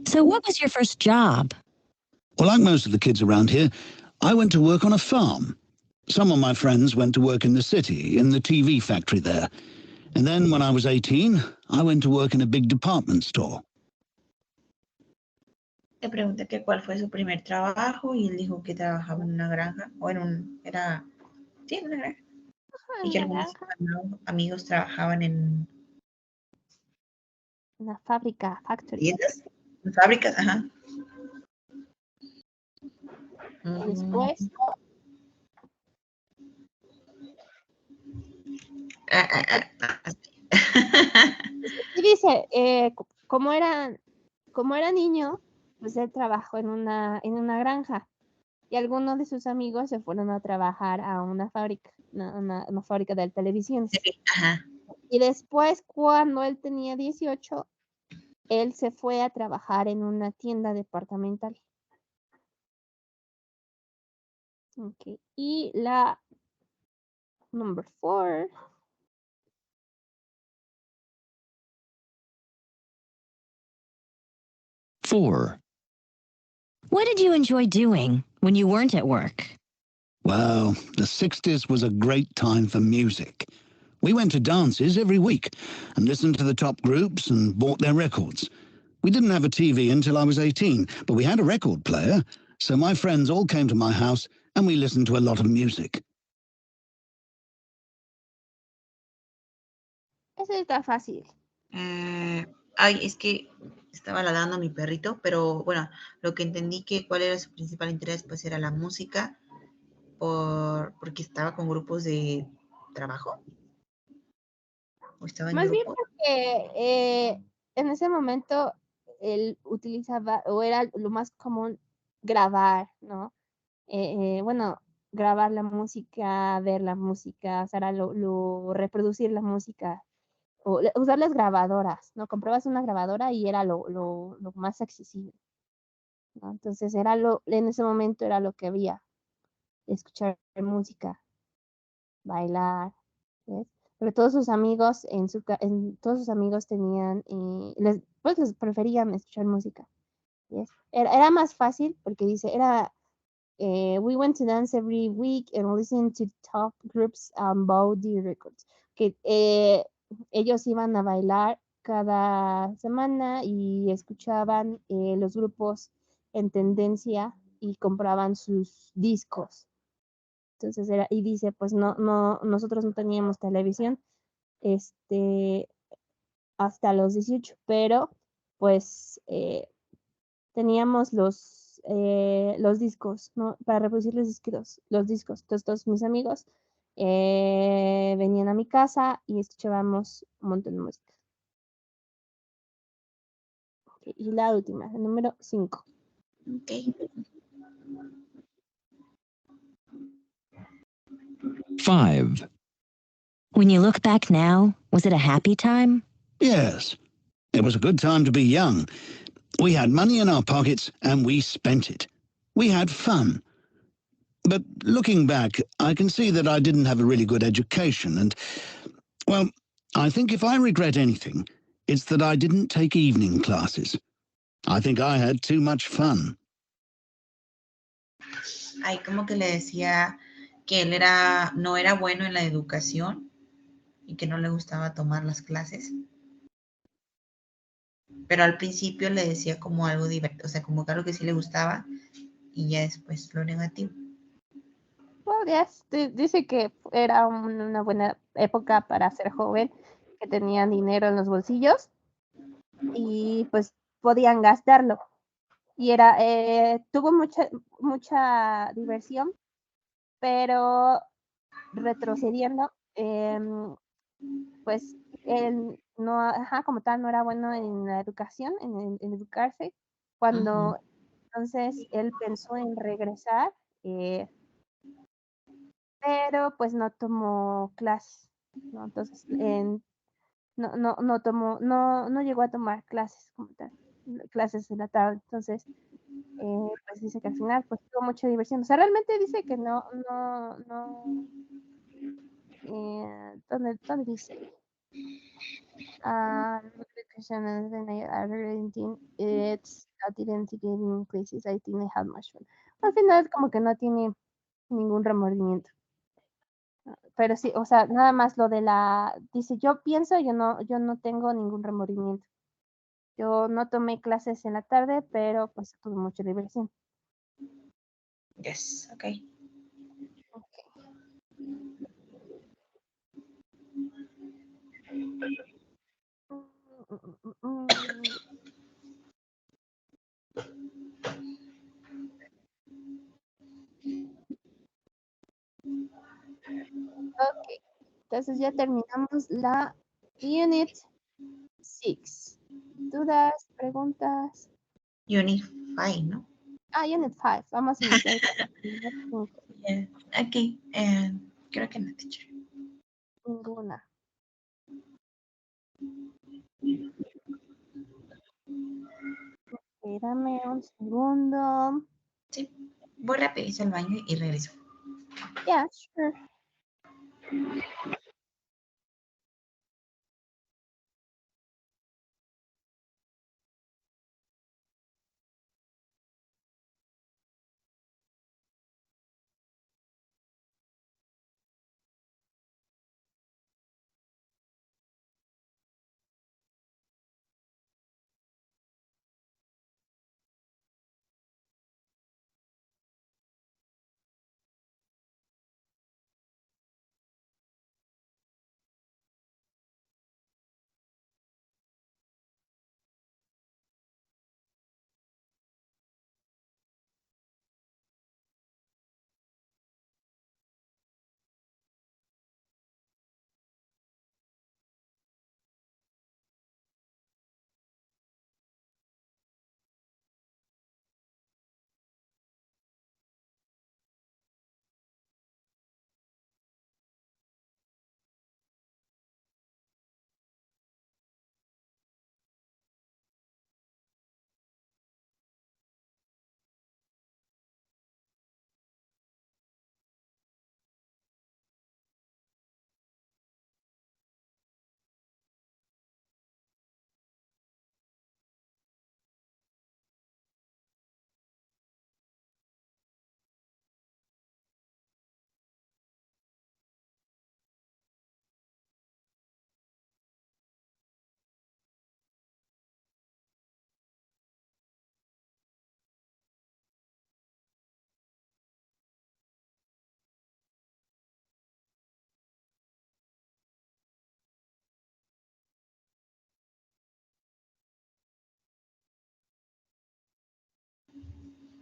So what was your first job? Well, like most of the kids around here, I went to work on a farm. Some of my friends went to work in the city, in the TV factory there. And then when I was 18, I went to work in a big department store. Le pregunté que cuál fue su primer trabajo y él dijo que trabajaba en una granja o en en una granja. Y que algunos amigos trabajaban en una fábrica, factory. ¿Tiendas? ¿Fábricas? Ajá. Y Mm, después, ah, ah, eh, ah, ah. y dice, como era niño, pues él trabajó en una granja y algunos de sus amigos se fueron a trabajar a una fábrica, una fábrica de televisiones. Ajá. Y después, cuando él tenía 18, él se fue a trabajar en una tienda departamental. Okay. Y la number 4. 4. What did you enjoy doing when you weren't at work? Well, the 60s was a great time for music. We went to dances every week and listened to the top groups and bought their records. We didn't have a TV until I was 18, but we had a record player, so my friends all came to my house and we listened to a lot of music. Eso está fácil. Ay, es que estaba ladrando a mi perrito, pero bueno, lo que entendí que cuál era su principal interés, pues era la música, porque estaba con grupos de trabajo, o estaba en Más bien grupo. porque en ese momento él utilizaba, o era lo más común, grabar, ¿no? Bueno, grabar la música, ver la música, o sea, era reproducir la música, o usar las grabadoras, ¿no? Comprabas una grabadora y era lo más accesible, ¿no? Entonces en ese momento era lo que había, escuchar música, bailar, ¿ves? Pero todos sus amigos todos sus amigos tenían, pues les preferían escuchar música, ¿ves? Era más fácil porque dice, we went to dance every week and listen to top groups and bought the records. Que ellos iban a bailar cada semana y escuchaban los grupos en tendencia y compraban sus discos. Entonces y dice, pues nosotros no teníamos televisión, hasta los 18, pero pues teníamos los discos, ¿no? Para reproducir los discos. Entonces todos mis amigos venían a mi casa y escuchábamos un montón de música. Okay. Y la última, el número 5. Ok. 5. When you look back now, was it a happy time? Yes, it was a good time to be young. We had money in our pockets and we spent it. We had fun. But looking back, I can see that I didn't have a really good education and, well, I think if I regret anything, it's that I didn't take evening classes. I think I had too much fun. Ahí como que le decía que él no era bueno en la educación y que no le gustaba tomar las clases. Pero al principio le decía como algo divertido, o sea, como que algo que sí le gustaba y ya después lo negativo. Well, yes, dice que era una buena época para ser joven, que tenían dinero en los bolsillos y pues podían gastarlo. Y tuvo mucha diversión, pero retrocediendo, pues él no, ajá, como tal, no era bueno en la educación, en educarse. Cuando entonces él pensó en regresar, pero pues no tomó clases, ¿no? Entonces no llegó a tomar clases como tal, clases en la tarde. Entonces, pues dice que al final pues tuvo mucha diversión. O sea, realmente dice que no, ¿dónde dice? Education and then I didn't, it's I didn't get in places, I think I had much fun. Al final como que no tiene ningún remordimiento. Pero sí, o sea, nada más lo de dice, yo pienso, yo no tengo ningún remordimiento. Yo no tomé clases en la tarde, pero pues tuve mucha diversión. Yes, okay. Ok, entonces ya terminamos la Unit 6. ¿Dudas, preguntas? Unit 5, ¿no? Unit 5. Vamos a iniciar con la Unit 5. Yeah. Ok, creo que no, teacher. Ninguna. Espérame un segundo. Sí, voy rápido al baño y regreso. Yeah, sure.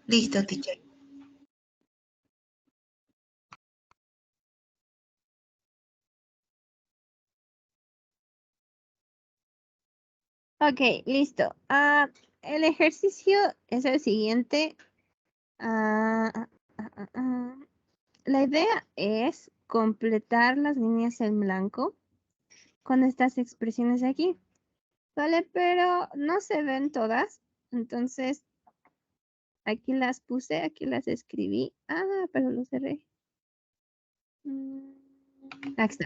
Listo, teacher. Ok, listo. El ejercicio es el siguiente. Ah, ah, ah, ah, ah. La idea es completar las líneas en blanco con estas expresiones de aquí, ¿vale? Pero no se ven todas, entonces aquí las puse, aquí las escribí. Pero lo cerré. Aquí está.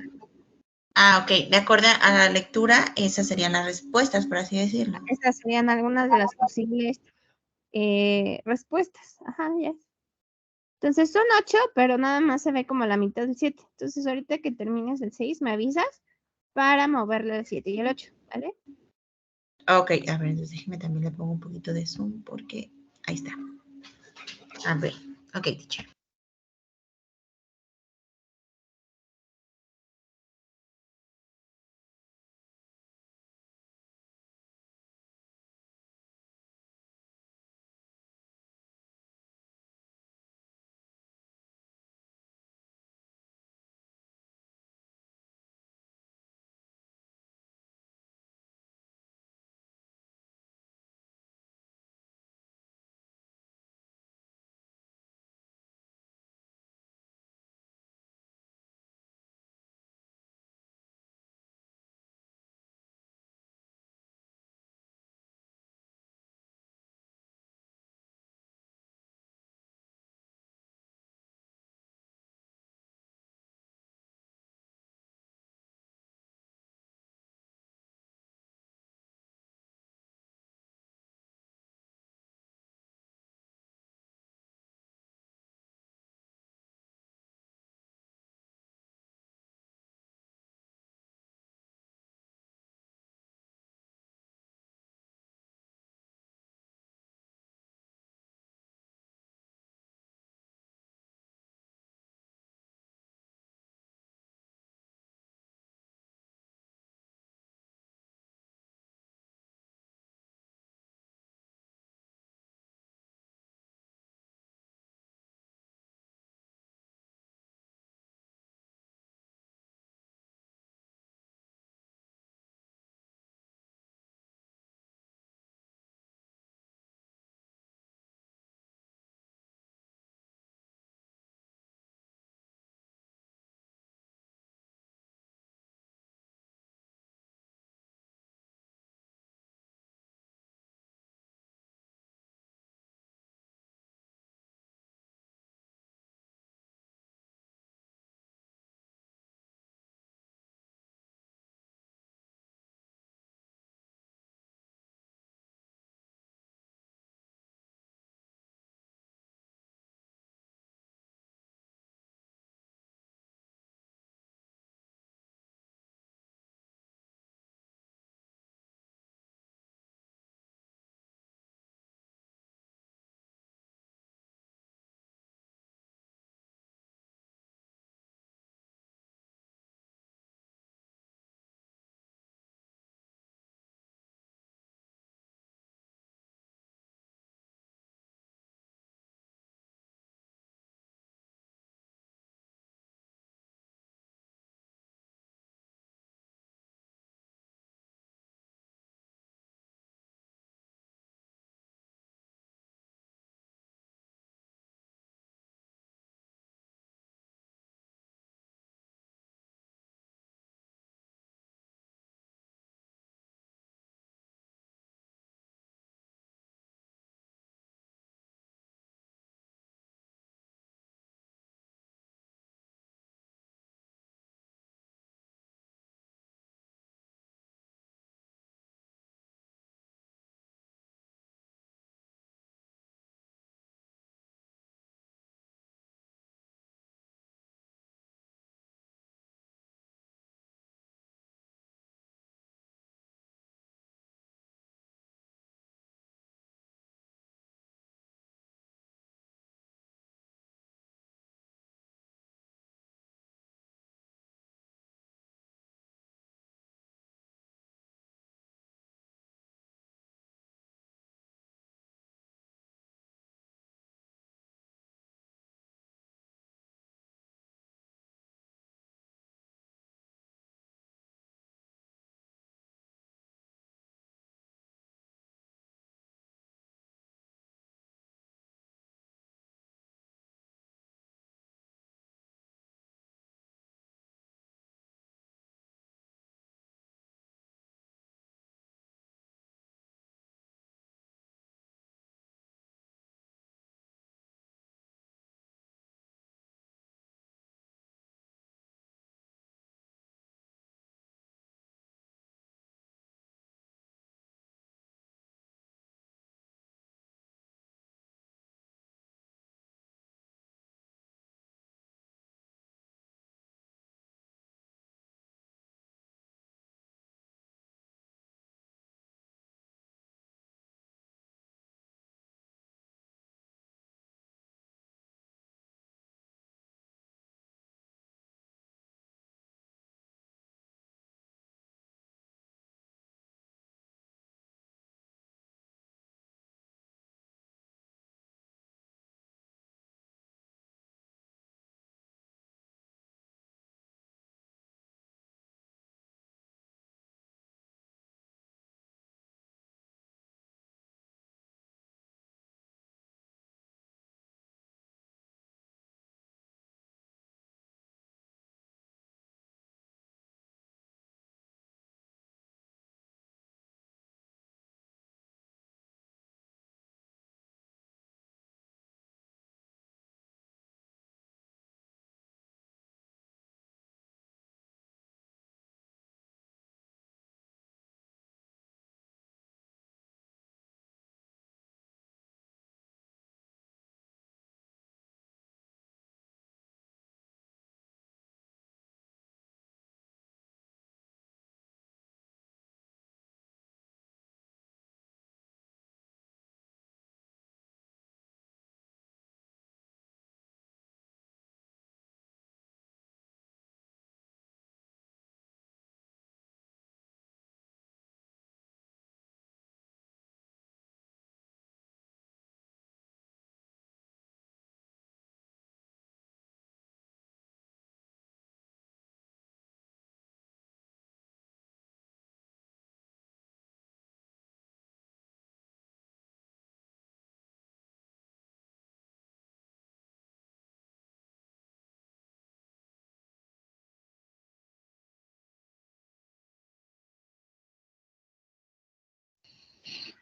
Ok, de acuerdo a la lectura, esas serían las respuestas, por así decirlo. Estas serían algunas de las posibles respuestas. Ajá, ya. Entonces son 8, pero nada más se ve como la mitad del 7. Entonces ahorita que termines el 6, me avisas para moverle el 7 y el 8, ¿vale? Ok, a ver, entonces déjeme también le pongo un poquito de zoom porque ahí está. A ver, ok, teacher.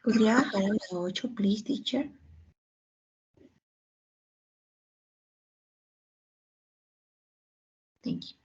¿Podría bajar a la 8, please, teacher? Thank you.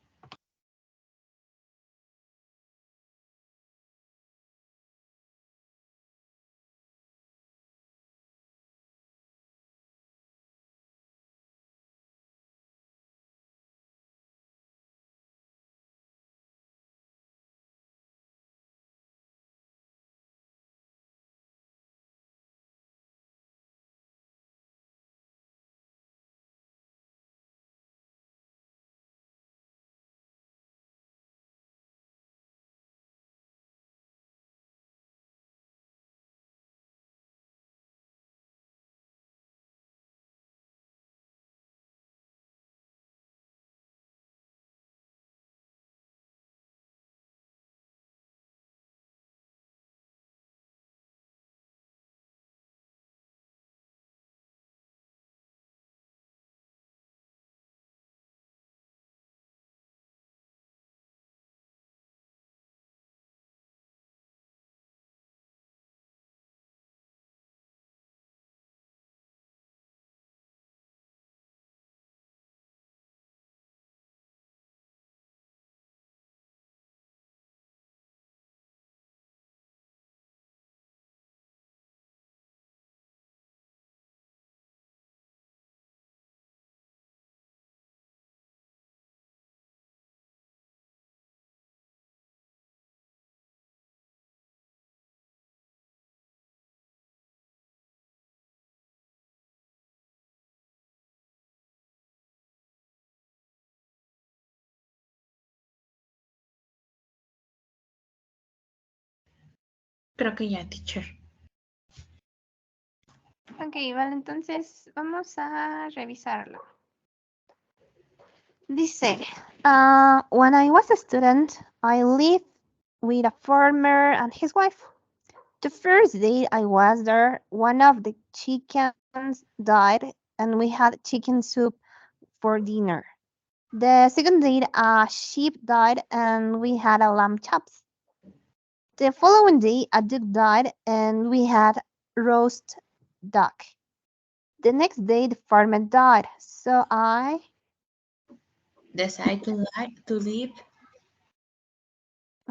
Creo que ya, teacher. Ok, vale, entonces vamos a revisarlo. Dice, when I was a student, I lived with a farmer and his wife. The first day I was there, one of the chickens died, and we had chicken soup for dinner. The second day, a sheep died, and we had a lamb chops. The following day, a duck died, and we had roast duck. The next day, the farmer died, so Decide to leave.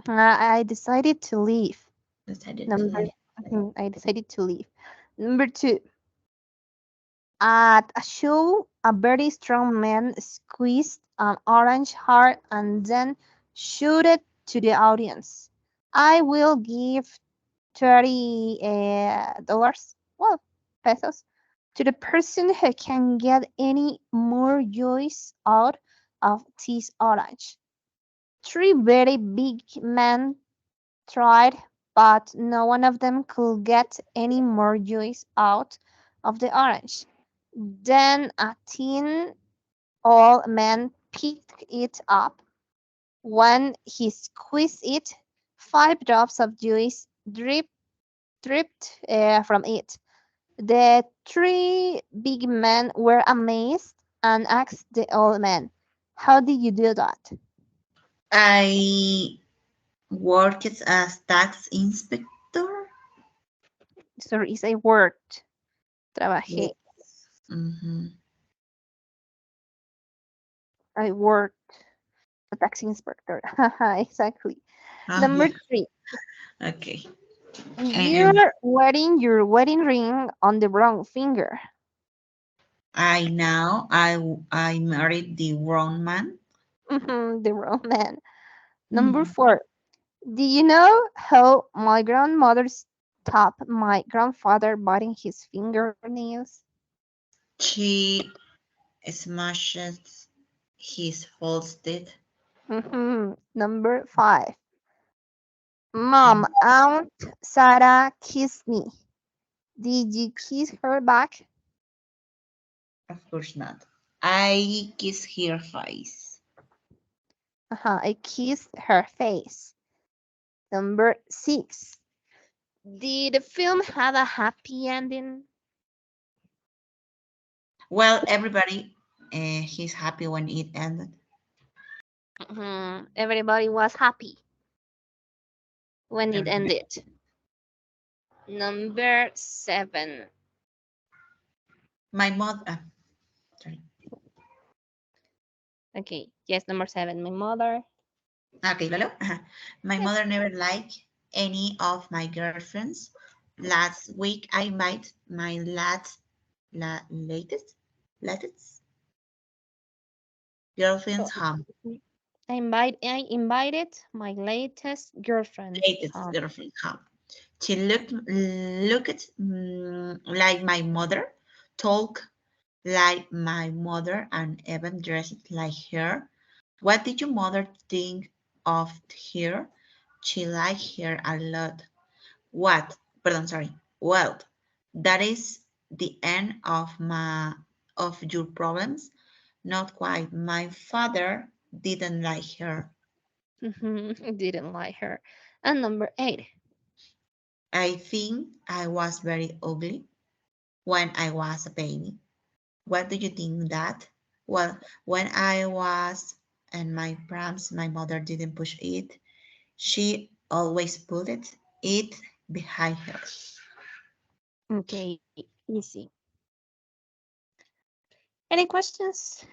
I decided to leave. Decided to Number, leave. I decided to leave. Number two, at a show, a very strong man squeezed an orange heart and then showed it to the audience. I will give $30, well, pesos, to the person who can get any more juice out of this orange. Three very big men tried, but no one of them could get any more juice out of the orange. Then a thin old man picked it up. When he squeezed it, 5 drops of juice dripped from it. The three big men were amazed and asked the old man, "How did you do that?" I worked as tax inspector. Sorry, I worked. Yes. Trabajé. Mm-hmm. I worked a tax inspector. Exactly. Oh, Number three, okay. And you're wearing your wedding ring on the wrong finger. I married the wrong man. The wrong man. Number Hmm. four, do you know how my grandmother stopped my grandfather biting his fingernails? She smashes his false teeth. Number five, Mom, Aunt Sarah kissed me. Did you kiss her back? Of course not. I kiss her face. I kissed her face. Number six, did the film have a happy ending? Well, everybody, he's happy when it ended. Everybody was happy when it Everybody. ended. Number 7. My mother. Sorry. Okay, yes, number 7. My mother. Okay, Lalo. My Yes. mother never liked any of my girlfriends. Last week I invited my latest girlfriend's Oh, home. I invited my latest girlfriend Latest home. girlfriend home. She looked like my mother, talked like my mother, and even dressed like her. What did your mother think of her? She liked her a lot. What? Pardon, sorry. Well, that is the end of your problems. Not quite. My father didn't like her. Didn't like her. And number 8. I think I was very ugly when I was a baby. What do you think that? Well, when I was and my mother didn't push it. She always put it behind her. Okay, easy. Any questions?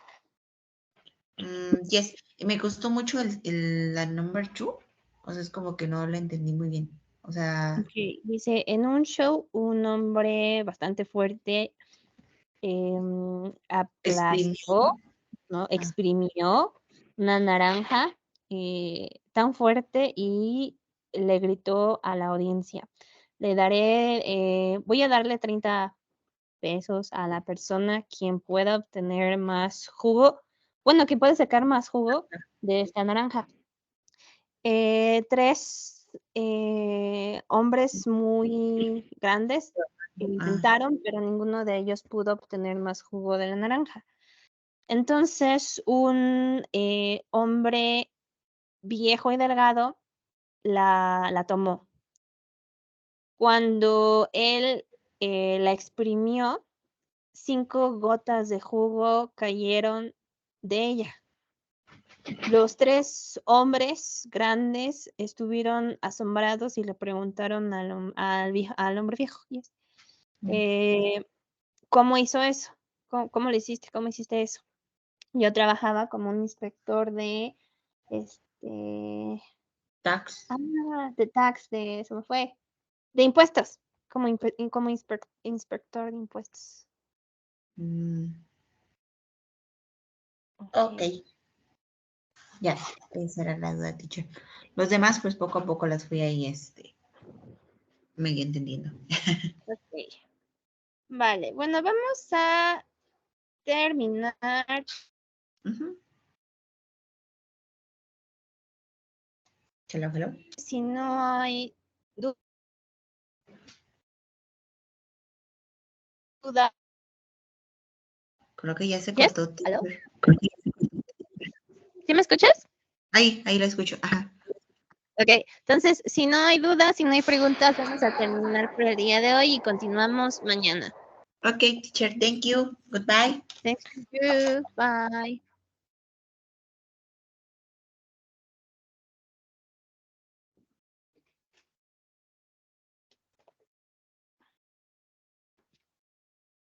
Yes, me gustó mucho la number two. O sea, es como que no la entendí muy bien. O sea, Okay, dice, en un show un hombre bastante fuerte exprimir. aplastó, ¿no? Ah, Exprimió una naranja tan fuerte y le gritó a la audiencia, voy a darle 30 pesos a la persona quien pueda obtener más jugo, bueno, que puede sacar más jugo de esta naranja. 3 hombres muy grandes ah, intentaron, pero ninguno de ellos pudo obtener más jugo de la naranja. Entonces, un hombre viejo y delgado la tomó. Cuando él la exprimió, 5 gotas de jugo cayeron de ella. Los 3 hombres grandes estuvieron asombrados y le preguntaron al hombre viejo, yes, ¿cómo hizo eso? ¿Cómo lo hiciste? ¿Cómo hiciste eso? Yo trabajaba como un inspector este, tax. de tax, se me fue, de impuestos, como inspector de impuestos. Mm, ok, Okay. ya, esa era la duda, teacher. Los demás, pues poco a poco las fui ahí, medio entendiendo. Ok. Vale, bueno, vamos a terminar. Ujú. Hello, hello. Si no hay duda. Creo que ya se ¿Yes? cortó, ¿Aló? teacher. ¿Sí me escuchas? Ahí la escucho. Ajá. Ok, entonces, si no hay dudas, si no hay preguntas, vamos a terminar por el día de hoy y continuamos mañana. Ok, teacher, thank you. Goodbye. Thank you. Bye.